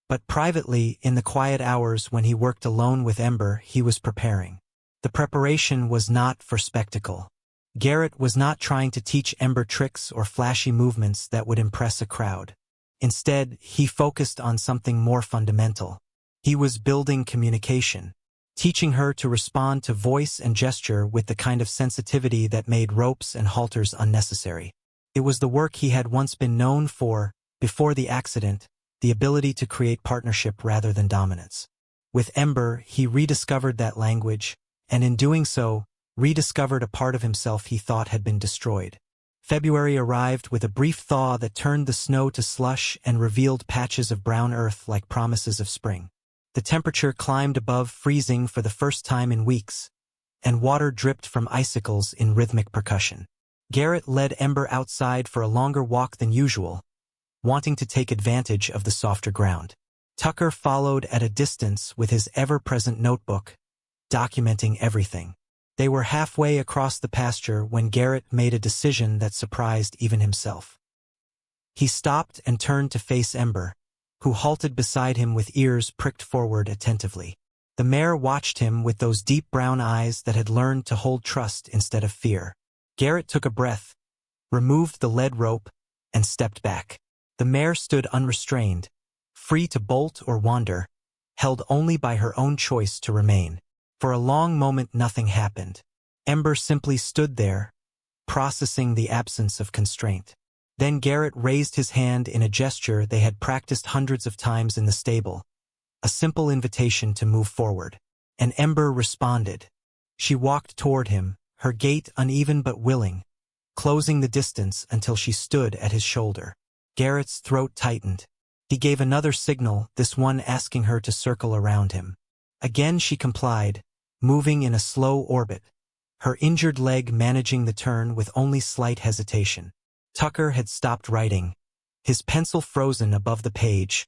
But privately, in the quiet hours when he worked alone with Ember, he was preparing. The preparation was not for spectacle. Garrett was not trying to teach Ember tricks or flashy movements that would impress a crowd. Instead, he focused on something more fundamental. He was building communication, teaching her to respond to voice and gesture with the kind of sensitivity that made ropes and halters unnecessary. It was the work he had once been known for, before the accident, the ability to create partnership rather than dominance. With Ember, he rediscovered that language, and in doing so, rediscovered a part of himself he thought had been destroyed. February arrived with a brief thaw that turned the snow to slush and revealed patches of brown earth like promises of spring. The temperature climbed above freezing for the first time in weeks, and water dripped from icicles in rhythmic percussion. Garrett led Ember outside for a longer walk than usual, wanting to take advantage of the softer ground. Tucker followed at a distance with his ever-present notebook, documenting everything. They were halfway across the pasture when Garrett made a decision that surprised even himself. He stopped and turned to face Ember, who halted beside him with ears pricked forward attentively. The mare watched him with those deep brown eyes that had learned to hold trust instead of fear. Garrett took a breath, removed the lead rope, and stepped back. The mare stood unrestrained, free to bolt or wander, held only by her own choice to remain. For a long moment nothing happened. Ember simply stood there, processing the absence of constraint. Then Garrett raised his hand in a gesture they had practiced hundreds of times in the stable, a simple invitation to move forward. And Ember responded. She walked toward him, her gait uneven but willing, closing the distance until she stood at his shoulder. Garrett's throat tightened. He gave another signal, this one asking her to circle around him. Again she complied, moving in a slow orbit, her injured leg managing the turn with only slight hesitation. Tucker had stopped writing, his pencil frozen above the page,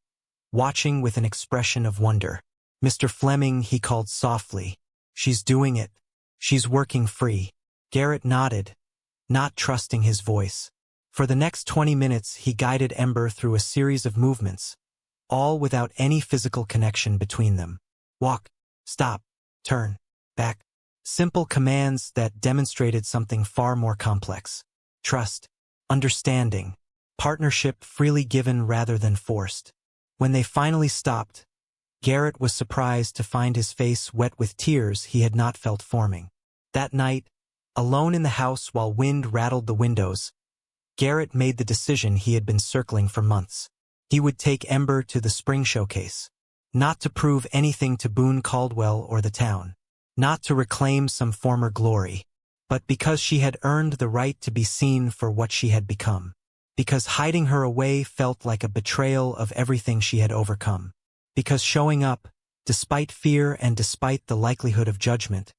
watching with an expression of wonder. "Mr. Fleming," he called softly. "She's doing it. She's working free." Garrett nodded, not trusting his voice. For the next 20 minutes he guided Ember through a series of movements, all without any physical connection between them. Walk, stop, turn, back. Simple commands that demonstrated something far more complex. Trust, understanding, partnership freely given rather than forced. When they finally stopped, Garrett was surprised to find his face wet with tears he had not felt forming. That night, alone in the house while wind rattled the windows, Garrett made the decision he had been circling for months. He would take Ember to the spring showcase. Not to prove anything to Boone Caldwell or the town. Not to reclaim some former glory. But because she had earned the right to be seen for what she had become. Because hiding her away felt like a betrayal of everything she had overcome. Because showing up, despite fear and despite the likelihood of judgment,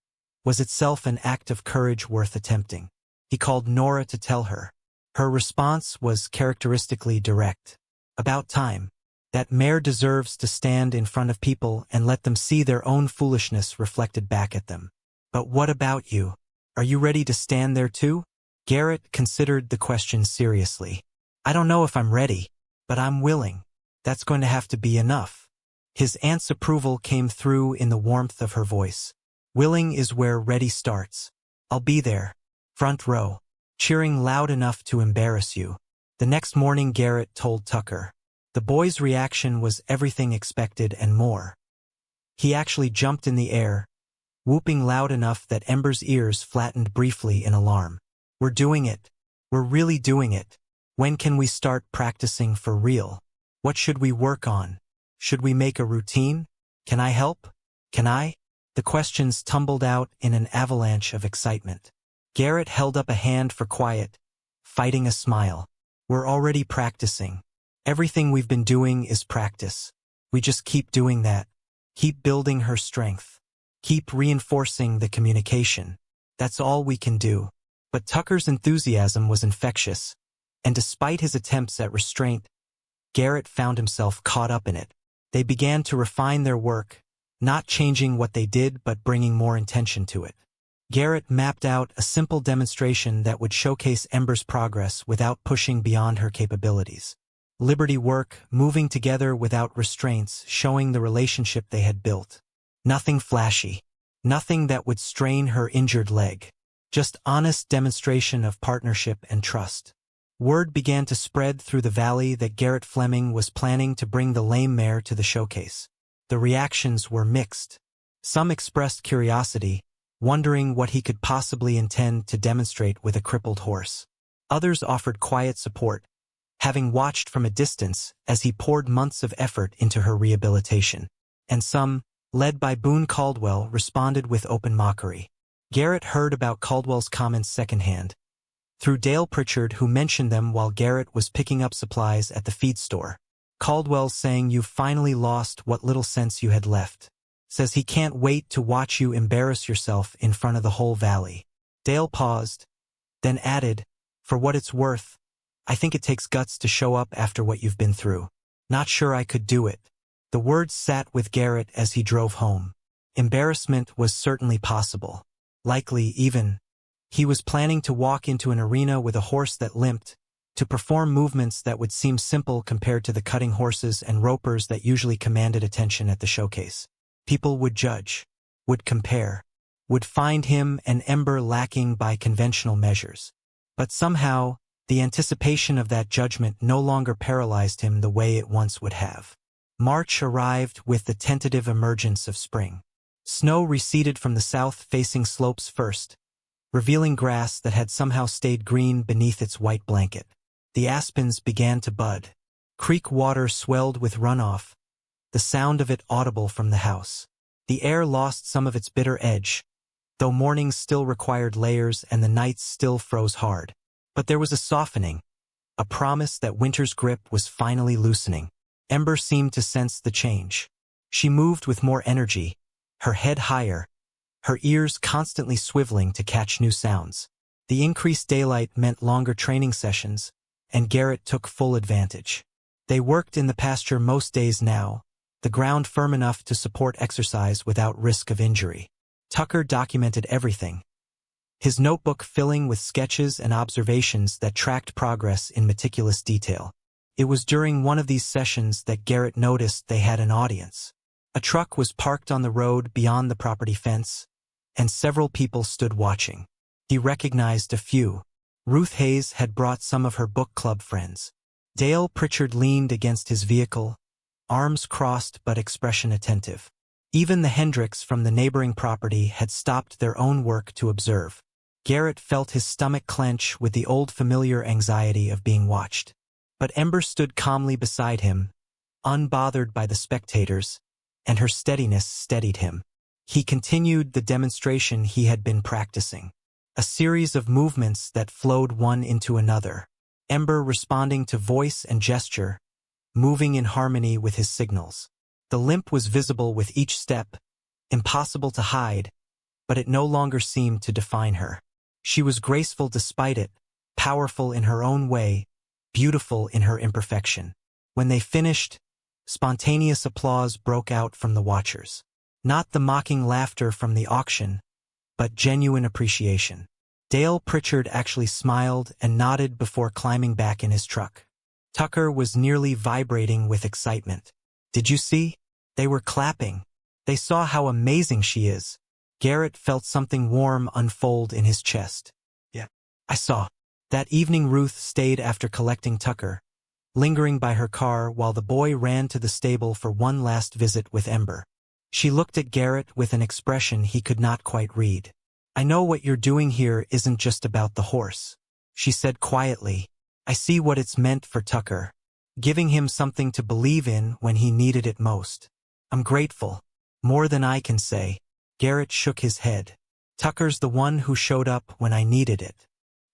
was itself an act of courage worth attempting. He called Nora to tell her. Her response was characteristically direct. About time. That mare deserves to stand in front of people and let them see their own foolishness reflected back at them. But what about you? Are you ready to stand there too? Garrett considered the question seriously. I don't know if I'm ready, but I'm willing. That's going to have to be enough. His aunt's approval came through in the warmth of her voice. Willing is where ready starts. I'll be there. Front row. Cheering loud enough to embarrass you. The next morning Garrett told Tucker. The boy's reaction was everything expected and more. He actually jumped in the air, whooping loud enough that Ember's ears flattened briefly in alarm. We're doing it. We're really doing it. When can we start practicing for real? What should we work on? Should we make a routine? Can I help? Can I? The questions tumbled out in an avalanche of excitement. Garrett held up a hand for quiet, fighting a smile. We're already practicing. Everything we've been doing is practice. We just keep doing that. Keep building her strength. Keep reinforcing the communication. That's all we can do. But Tucker's enthusiasm was infectious, and despite his attempts at restraint, Garrett found himself caught up in it. They began to refine their work, not changing what they did but bringing more intention to it. Garrett mapped out a simple demonstration that would showcase Ember's progress without pushing beyond her capabilities. Liberty work, moving together without restraints, showing the relationship they had built. Nothing flashy. Nothing that would strain her injured leg. Just honest demonstration of partnership and trust. Word began to spread through the valley that Garrett Fleming was planning to bring the lame mare to the showcase. The reactions were mixed. Some expressed curiosity, wondering what he could possibly intend to demonstrate with a crippled horse. Others offered quiet support, having watched from a distance as he poured months of effort into her rehabilitation. And some, led by Boone Caldwell, responded with open mockery. Garrett heard about Caldwell's comments secondhand, through Dale Pritchard, who mentioned them while Garrett was picking up supplies at the feed store. Caldwell's saying you've finally lost what little sense you had left. Says he can't wait to watch you embarrass yourself in front of the whole valley. Dale paused, then added, for what it's worth, I think it takes guts to show up after what you've been through. Not sure I could do it. The words sat with Garrett as he drove home. Embarrassment was certainly possible. Likely, even. He was planning to walk into an arena with a horse that limped, to perform movements that would seem simple compared to the cutting horses and ropers that usually commanded attention at the showcase. People would judge, would compare, would find him and Ember lacking by conventional measures. But somehow, the anticipation of that judgment no longer paralyzed him the way it once would have. March arrived with the tentative emergence of spring. Snow receded from the south-facing slopes first, revealing grass that had somehow stayed green beneath its white blanket. The aspens began to bud. Creek water swelled with runoff, the sound of it audible from the house. The air lost some of its bitter edge, though mornings still required layers and the nights still froze hard. But there was a softening, a promise that winter's grip was finally loosening. Ember seemed to sense the change. She moved with more energy, her head higher, her ears constantly swiveling to catch new sounds. The increased daylight meant longer training sessions, and Garrett took full advantage. They worked in the pasture most days now, the ground firm enough to support exercise without risk of injury. Tucker documented everything, his notebook filling with sketches and observations that tracked progress in meticulous detail. It was during one of these sessions that Garrett noticed they had an audience. A truck was parked on the road beyond the property fence, and several people stood watching. He recognized a few. Ruth Hayes had brought some of her book club friends. Dale Pritchard leaned against his vehicle, arms crossed but expression attentive. Even the Hendricks from the neighboring property had stopped their own work to observe. Garrett felt his stomach clench with the old familiar anxiety of being watched. But Ember stood calmly beside him, unbothered by the spectators, and her steadiness steadied him. He continued the demonstration he had been practicing, a series of movements that flowed one into another. Ember responding to voice and gesture, moving in harmony with his signals. The limp was visible with each step, impossible to hide, but it no longer seemed to define her. She was graceful despite it, powerful in her own way, beautiful in her imperfection. When they finished, spontaneous applause broke out from the watchers. Not the mocking laughter from the auction, but genuine appreciation. Dale Pritchard actually smiled and nodded before climbing back in his truck. Tucker was nearly vibrating with excitement. Did you see? They were clapping. They saw how amazing she is. Garrett felt something warm unfold in his chest. Yeah, I saw. That evening Ruth stayed after collecting Tucker, lingering by her car while the boy ran to the stable for one last visit with Ember. She looked at Garrett with an expression he could not quite read. I know what you're doing here isn't just about the horse, she said quietly. I see what it's meant for Tucker, giving him something to believe in when he needed it most. I'm grateful. More than I can say. Garrett shook his head. Tucker's the one who showed up when I needed it.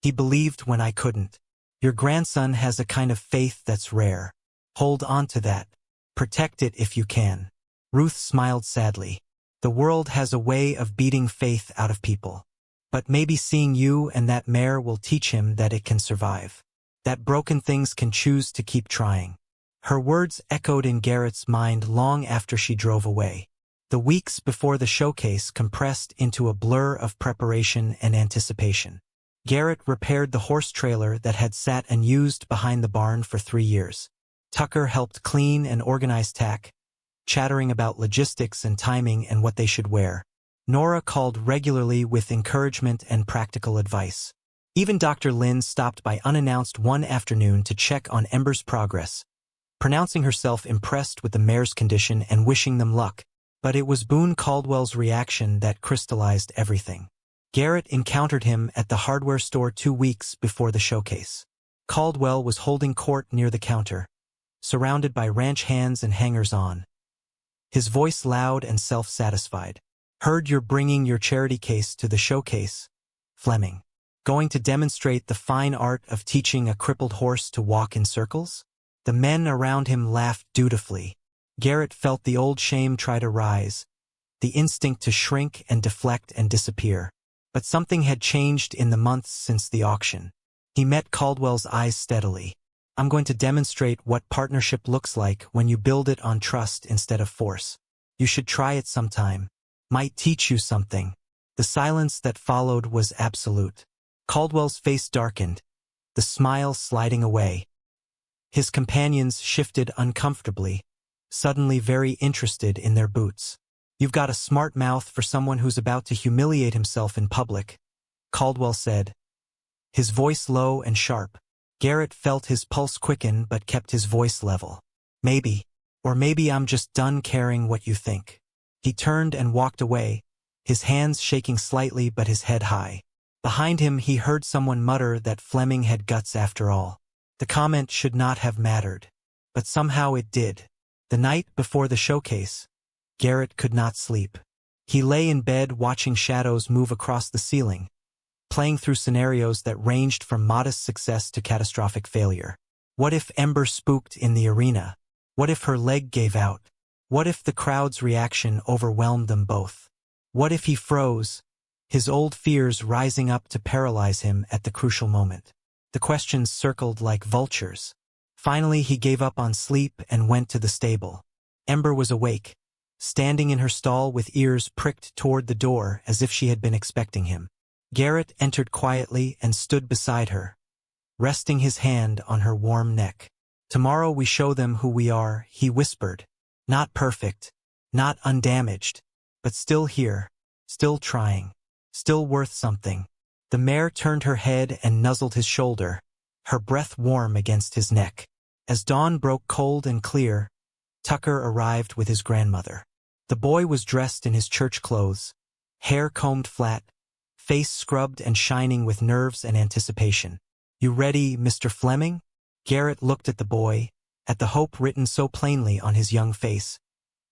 He believed when I couldn't. Your grandson has a kind of faith that's rare. Hold on to that. Protect it if you can. Ruth smiled sadly. The world has a way of beating faith out of people. But maybe seeing you and that mare will teach him that it can survive. That broken things can choose to keep trying. Her words echoed in Garrett's mind long after she drove away. The weeks before the showcase compressed into a blur of preparation and anticipation. Garrett repaired the horse trailer that had sat unused behind the barn for 3 years. Tucker helped clean and organize tack, chattering about logistics and timing and what they should wear. Nora called regularly with encouragement and practical advice. Even Dr. Lynn stopped by unannounced one afternoon to check on Ember's progress, pronouncing herself impressed with the mare's condition and wishing them luck. But it was Boone Caldwell's reaction that crystallized everything. Garrett encountered him at the hardware store 2 weeks before the showcase. Caldwell was holding court near the counter, surrounded by ranch hands and hangers-on. His voice loud and self-satisfied. Heard you're bringing your charity case to the showcase, Fleming. Going to demonstrate the fine art of teaching a crippled horse to walk in circles? The men around him laughed dutifully. Garrett felt the old shame try to rise, the instinct to shrink and deflect and disappear. But something had changed in the months since the auction. He met Caldwell's eyes steadily. I'm going to demonstrate what partnership looks like when you build it on trust instead of force. You should try it sometime. Might teach you something. The silence that followed was absolute. Caldwell's face darkened, the smile sliding away. His companions shifted uncomfortably, suddenly very interested in their boots. You've got a smart mouth for someone who's about to humiliate himself in public, Caldwell said, his voice low and sharp. Garrett felt his pulse quicken but kept his voice level. Maybe, or maybe I'm just done caring what you think. He turned and walked away, his hands shaking slightly but his head high. Behind him he heard someone mutter that Fleming had guts after all. The comment should not have mattered, but somehow it did. The night before the showcase, Garrett could not sleep. He lay in bed watching shadows move across the ceiling, playing through scenarios that ranged from modest success to catastrophic failure. What if Ember spooked in the arena? What if her leg gave out? What if the crowd's reaction overwhelmed them both? What if he froze, his old fears rising up to paralyze him at the crucial moment? The questions circled like vultures. Finally he gave up on sleep and went to the stable. Ember was awake, standing in her stall with ears pricked toward the door as if she had been expecting him. Garrett entered quietly and stood beside her, resting his hand on her warm neck. Tomorrow we show them who we are, he whispered. Not perfect, not undamaged, but still here, still trying, still worth something. The mare turned her head and nuzzled his shoulder, her breath warm against his neck. As dawn broke cold and clear, Tucker arrived with his grandmother. The boy was dressed in his church clothes, hair combed flat, face scrubbed and shining with nerves and anticipation. You ready, Mr. Fleming? Garrett looked at the boy, at the hope written so plainly on his young face,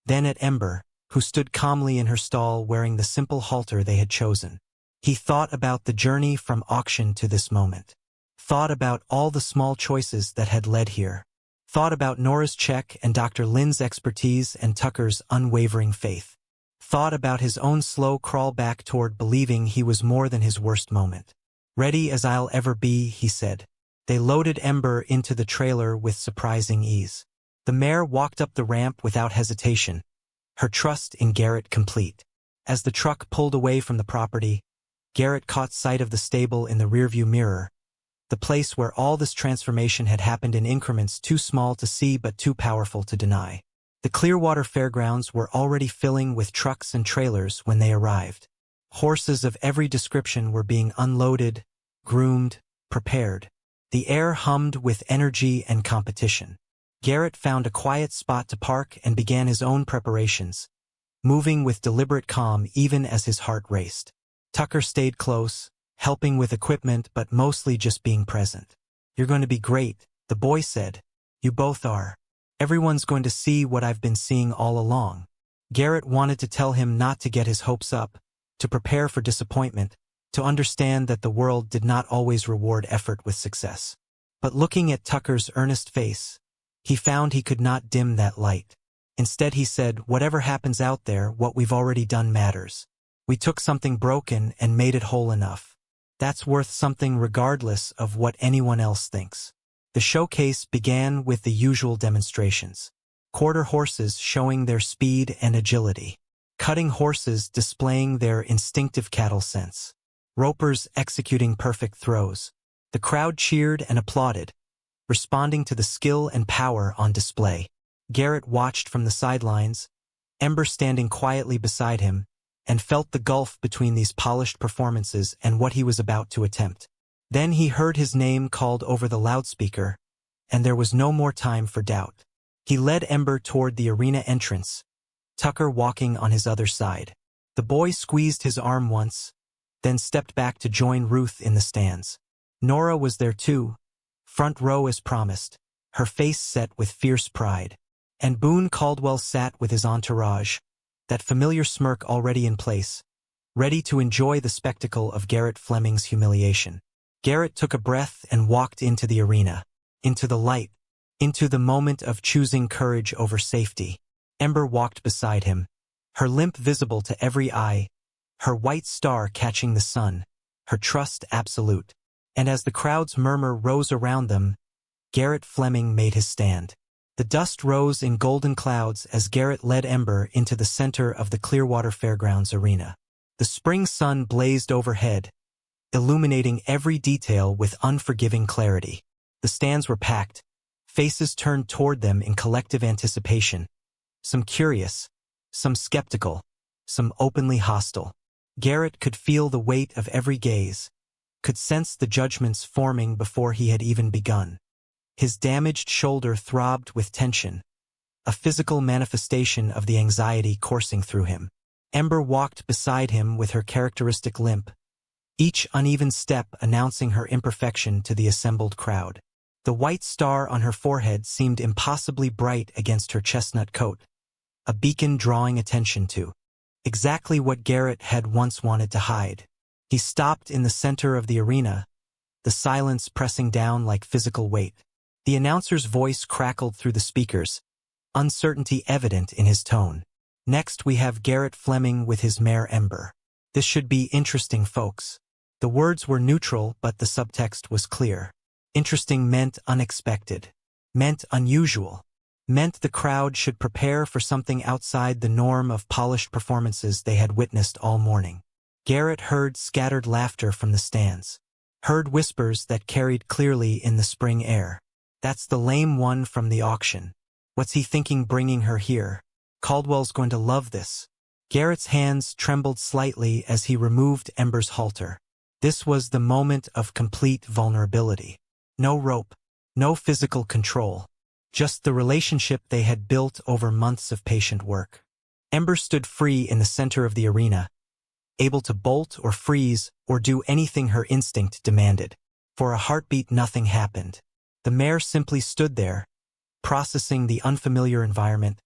then at Ember, who stood calmly in her stall wearing the simple halter they had chosen. He thought about the journey from auction to this moment. Thought about all the small choices that had led here. Thought about Nora's check and Dr. Lynn's expertise and Tucker's unwavering faith. Thought about his own slow crawl back toward believing he was more than his worst moment. Ready as I'll ever be, he said. They loaded Ember into the trailer with surprising ease. The mare walked up the ramp without hesitation, her trust in Garrett complete. As the truck pulled away from the property, Garrett caught sight of the stable in the rearview mirror, the place where all this transformation had happened in increments too small to see but too powerful to deny. The Clearwater Fairgrounds were already filling with trucks and trailers when they arrived. Horses of every description were being unloaded, groomed, prepared. The air hummed with energy and competition. Garrett found a quiet spot to park and began his own preparations, moving with deliberate calm even as his heart raced. Tucker stayed close, helping with equipment but mostly just being present. You're going to be great, the boy said. You both are. Everyone's going to see what I've been seeing all along. Garrett wanted to tell him not to get his hopes up, to prepare for disappointment, to understand that the world did not always reward effort with success. But looking at Tucker's earnest face, he found he could not dim that light. Instead he said, whatever happens out there, what we've already done matters. We took something broken and made it whole enough. That's worth something regardless of what anyone else thinks. The showcase began with the usual demonstrations. Quarter horses showing their speed and agility. Cutting horses displaying their instinctive cattle sense. Ropers executing perfect throws. The crowd cheered and applauded, responding to the skill and power on display. Garrett watched from the sidelines, Ember standing quietly beside him, and felt the gulf between these polished performances and what he was about to attempt. Then he heard his name called over the loudspeaker, and there was no more time for doubt. He led Ember toward the arena entrance, Tucker walking on his other side. The boy squeezed his arm once, then stepped back to join Ruth in the stands. Nora was there too, front row as promised, her face set with fierce pride. And Boone Caldwell sat with his entourage, that familiar smirk already in place, ready to enjoy the spectacle of Garrett Fleming's humiliation. Garrett took a breath and walked into the arena, into the light, into the moment of choosing courage over safety. Ember walked beside him, her limp visible to every eye, her white star catching the sun, her trust absolute. And as the crowd's murmur rose around them, Garrett Fleming made his stand. The dust rose in golden clouds as Garrett led Ember into the center of the Clearwater Fairgrounds arena. The spring sun blazed overhead, illuminating every detail with unforgiving clarity. The stands were packed, faces turned toward them in collective anticipation, some curious, some skeptical, some openly hostile. Garrett could feel the weight of every gaze, could sense the judgments forming before he had even begun. His damaged shoulder throbbed with tension, a physical manifestation of the anxiety coursing through him. Ember walked beside him with her characteristic limp, each uneven step announcing her imperfection to the assembled crowd. The white star on her forehead seemed impossibly bright against her chestnut coat, a beacon drawing attention to exactly what Garrett had once wanted to hide. He stopped in the center of the arena, the silence pressing down like physical weight. The announcer's voice crackled through the speakers, uncertainty evident in his tone. Next we have Garrett Fleming with his mare Ember. This should be interesting, folks. The words were neutral, but the subtext was clear. Interesting meant unexpected, meant unusual, meant the crowd should prepare for something outside the norm of polished performances they had witnessed all morning. Garrett heard scattered laughter from the stands, heard whispers that carried clearly in the spring air. That's the lame one from the auction. What's he thinking bringing her here? Caldwell's going to love this. Garrett's hands trembled slightly as he removed Ember's halter. This was the moment of complete vulnerability. No rope, no physical control, just the relationship they had built over months of patient work. Ember stood free in the center of the arena, able to bolt or freeze or do anything her instinct demanded. For a heartbeat, nothing happened. The mare simply stood there, processing the unfamiliar environment,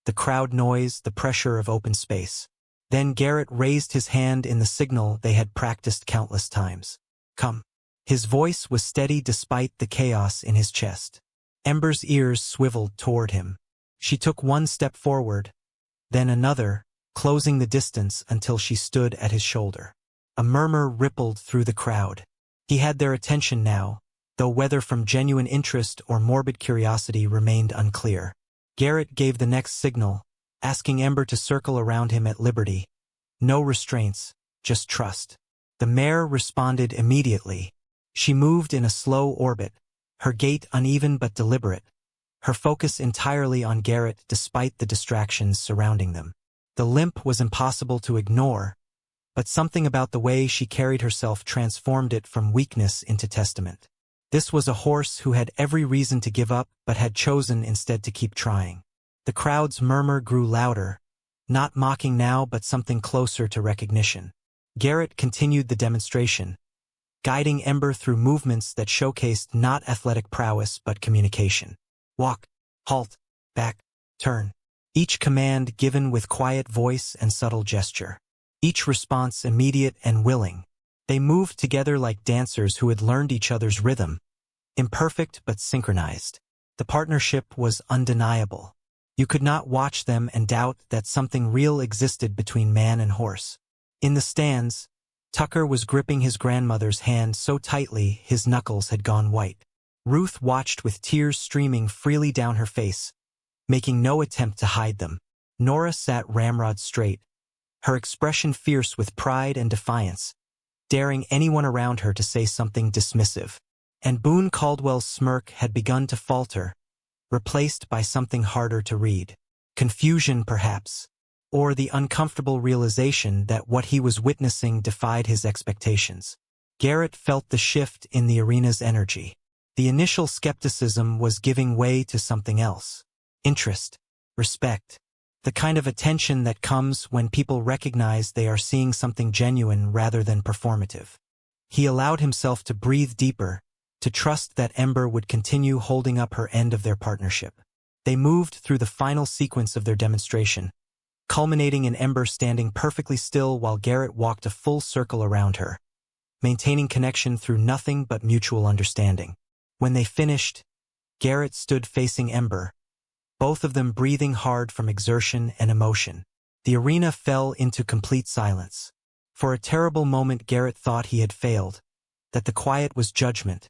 the crowd noise, the pressure of open space. Then Garrett raised his hand in the signal they had practiced countless times. Come. His voice was steady despite the chaos in his chest. Ember's ears swiveled toward him. She took one step forward, then another, closing the distance until she stood at his shoulder. A murmur rippled through the crowd. He had their attention now, though whether from genuine interest or morbid curiosity remained unclear. Garrett gave the next signal, asking Ember to circle around him at liberty. No restraints, just trust. The mare responded immediately. She moved in a slow orbit, her gait uneven but deliberate, her focus entirely on Garrett despite the distractions surrounding them. The limp was impossible to ignore, but something about the way she carried herself transformed it from weakness into testament. This was a horse who had every reason to give up but had chosen instead to keep trying. The crowd's murmur grew louder, not mocking now but something closer to recognition. Garrett continued the demonstration, guiding Ember through movements that showcased not athletic prowess but communication. Walk, halt, back, turn. Each command given with quiet voice and subtle gesture. Each response immediate and willing. They moved together like dancers who had learned each other's rhythm, imperfect but synchronized. The partnership was undeniable. You could not watch them and doubt that something real existed between man and horse. In the stands, Tucker was gripping his grandmother's hand so tightly his knuckles had gone white. Ruth watched with tears streaming freely down her face, making no attempt to hide them. Nora sat ramrod straight, her expression fierce with pride and defiance, daring anyone around her to say something dismissive. And Boone Caldwell's smirk had begun to falter, replaced by something harder to read. Confusion, perhaps, or the uncomfortable realization that what he was witnessing defied his expectations. Garrett felt the shift in the arena's energy. The initial skepticism was giving way to something else. Interest, respect, the kind of attention that comes when people recognize they are seeing something genuine rather than performative. He allowed himself to breathe deeper, to trust that Ember would continue holding up her end of their partnership. They moved through the final sequence of their demonstration, culminating in Ember standing perfectly still while Garrett walked a full circle around her, maintaining connection through nothing but mutual understanding. When they finished, Garrett stood facing Ember, both of them breathing hard from exertion and emotion. The arena fell into complete silence. For a terrible moment Garrett thought he had failed, that the quiet was judgment,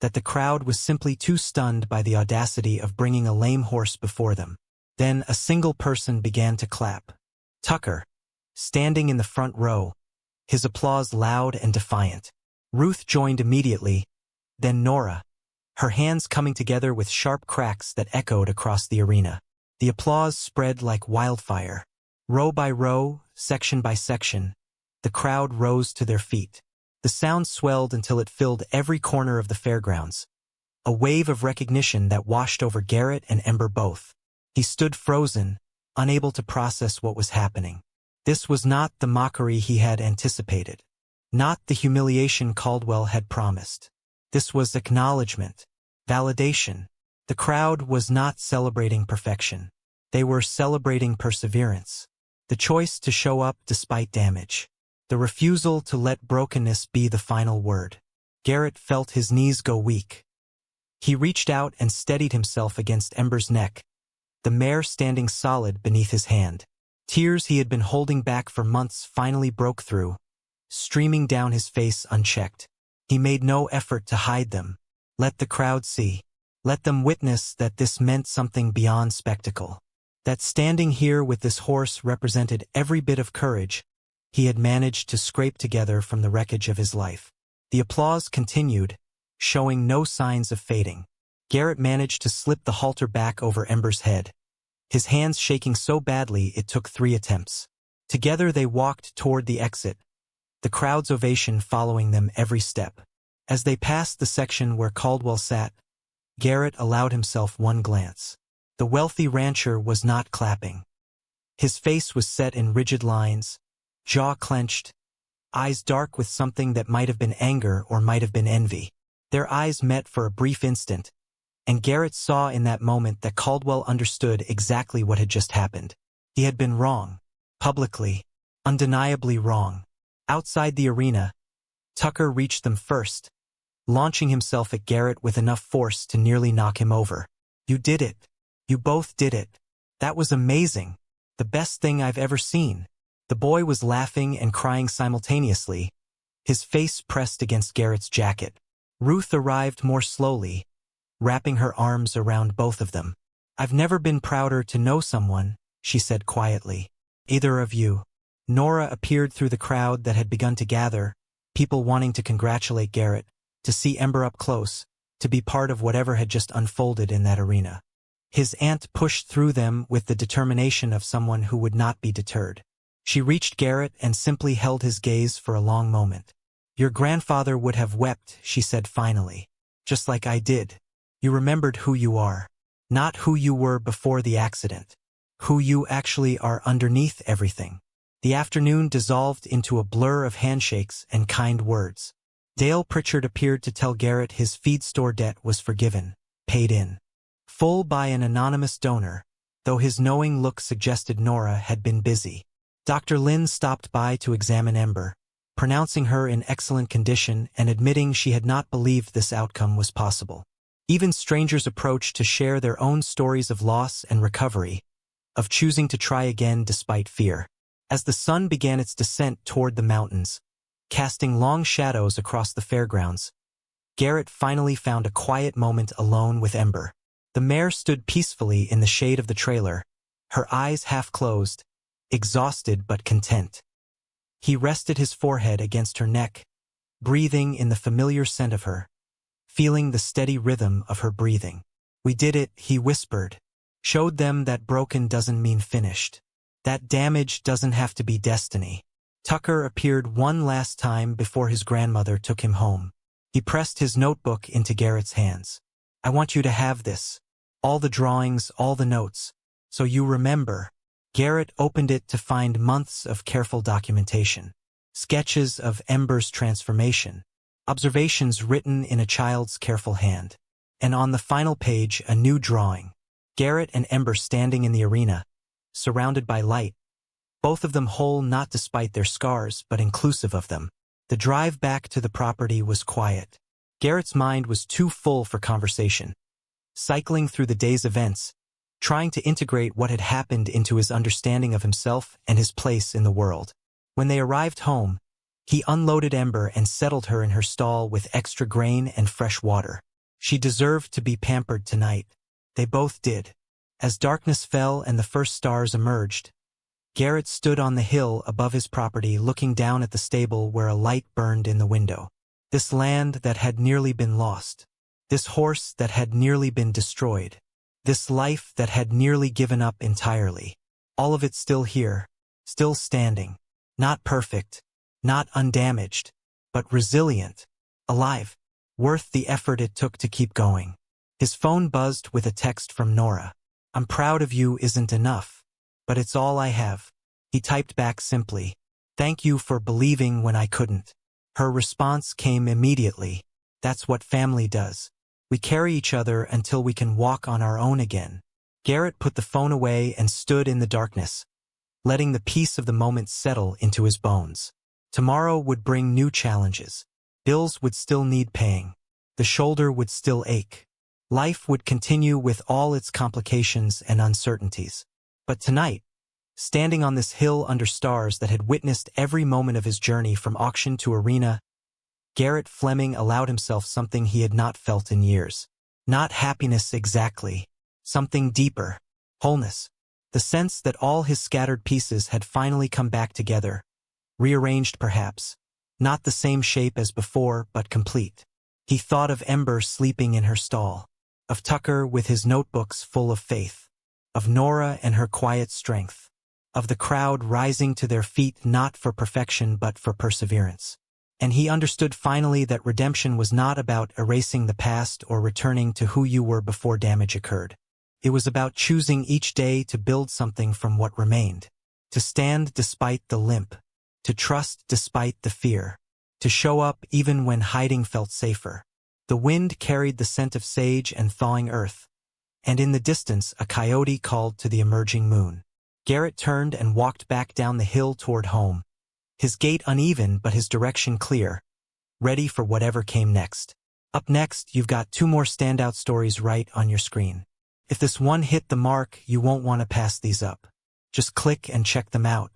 that the crowd was simply too stunned by the audacity of bringing a lame horse before them. Then a single person began to clap. Tucker, standing in the front row, his applause loud and defiant. Ruth joined immediately, then Nora, her hands coming together with sharp cracks that echoed across the arena. The applause spread like wildfire. Row by row, section by section, the crowd rose to their feet. The sound swelled until it filled every corner of the fairgrounds, a wave of recognition that washed over Garrett and Ember both. He stood frozen, unable to process what was happening. This was not the mockery he had anticipated, not the humiliation Caldwell had promised. This was acknowledgement, validation. The crowd was not celebrating perfection. They were celebrating perseverance, the choice to show up despite damage, the refusal to let brokenness be the final word. Garrett felt his knees go weak. He reached out and steadied himself against Ember's neck, the mare standing solid beneath his hand. Tears he had been holding back for months finally broke through, streaming down his face unchecked. He made no effort to hide them. Let the crowd see. Let them witness that this meant something beyond spectacle. That standing here with this horse represented every bit of courage he had managed to scrape together from the wreckage of his life. The applause continued, showing no signs of fading. Garrett managed to slip the halter back over Ember's head, his hands shaking so badly it took 3 attempts. Together they walked toward the exit, the crowd's ovation following them every step. As they passed the section where Caldwell sat, Garrett allowed himself one glance. The wealthy rancher was not clapping. His face was set in rigid lines, jaw clenched, eyes dark with something that might have been anger or might have been envy. Their eyes met for a brief instant, and Garrett saw in that moment that Caldwell understood exactly what had just happened. He had been wrong, publicly, undeniably wrong. Outside the arena, Tucker reached them first, launching himself at Garrett with enough force to nearly knock him over. "You did it. You both did it. That was amazing. The best thing I've ever seen." The boy was laughing and crying simultaneously, his face pressed against Garrett's jacket. Ruth arrived more slowly, wrapping her arms around both of them. "I've never been prouder to know someone," she said quietly. "Either of you." Nora appeared through the crowd that had begun to gather, people wanting to congratulate Garrett, to see Ember up close, to be part of whatever had just unfolded in that arena. His aunt pushed through them with the determination of someone who would not be deterred. She reached Garrett and simply held his gaze for a long moment. "Your grandfather would have wept," she said finally. "Just like I did. You remembered who you are. Not who you were before the accident. Who you actually are underneath everything." The afternoon dissolved into a blur of handshakes and kind words. Dale Pritchard appeared to tell Garrett his feed store debt was forgiven, paid in full by an anonymous donor, though his knowing look suggested Nora had been busy. Dr. Lynn stopped by to examine Ember, pronouncing her in excellent condition and admitting she had not believed this outcome was possible. Even strangers approached to share their own stories of loss and recovery, of choosing to try again despite fear. As the sun began its descent toward the mountains, casting long shadows across the fairgrounds, Garrett finally found a quiet moment alone with Ember. The mare stood peacefully in the shade of the trailer, her eyes half closed, exhausted but content. He rested his forehead against her neck, breathing in the familiar scent of her, feeling the steady rhythm of her breathing. "We did it," he whispered. "Showed them that broken doesn't mean finished. That damage doesn't have to be destiny." Tucker appeared one last time before his grandmother took him home. He pressed his notebook into Garrett's hands. "I want you to have this. All the drawings, all the notes. So you remember." Garrett opened it to find months of careful documentation. Sketches of Ember's transformation. Observations written in a child's careful hand. And on the final page, a new drawing. Garrett and Ember standing in the arena, surrounded by light, both of them whole not despite their scars but inclusive of them. The drive back to the property was quiet. Garrett's mind was too full for conversation. Cycling through the day's events, trying to integrate what had happened into his understanding of himself and his place in the world. When they arrived home, he unloaded Ember and settled her in her stall with extra grain and fresh water. She deserved to be pampered tonight. They both did. As darkness fell and the first stars emerged, Garrett stood on the hill above his property looking down at the stable where a light burned in the window. This land that had nearly been lost. This horse that had nearly been destroyed. This life that had nearly given up entirely. All of it still here, still standing. Not perfect, not undamaged, but resilient, alive, worth the effort it took to keep going. His phone buzzed with a text from Nora. "I'm proud of you isn't enough, but it's all I have." He typed back simply, "Thank you for believing when I couldn't." Her response came immediately. "That's what family does. We carry each other until we can walk on our own again." Garrett put the phone away and stood in the darkness, letting the peace of the moment settle into his bones. Tomorrow would bring new challenges. Bills would still need paying. The shoulder would still ache. Life would continue with all its complications and uncertainties. But tonight, standing on this hill under stars that had witnessed every moment of his journey from auction to arena, Garrett Fleming allowed himself something he had not felt in years. Not happiness exactly. Something deeper. Wholeness. The sense that all his scattered pieces had finally come back together. Rearranged perhaps. Not the same shape as before, but complete. He thought of Ember sleeping in her stall. Of Tucker with his notebooks full of faith. Of Nora and her quiet strength. Of the crowd rising to their feet not for perfection but for perseverance. And he understood finally that redemption was not about erasing the past or returning to who you were before damage occurred. It was about choosing each day to build something from what remained. To stand despite the limp. To trust despite the fear. To show up even when hiding felt safer. The wind carried the scent of sage and thawing earth. And in the distance a coyote called to the emerging moon. Garrett turned and walked back down the hill toward home. His gait uneven but his direction clear, ready for whatever came next. Up next, you've got 2 more standout stories right on your screen. If this one hit the mark, you won't want to pass these up. Just click and check them out.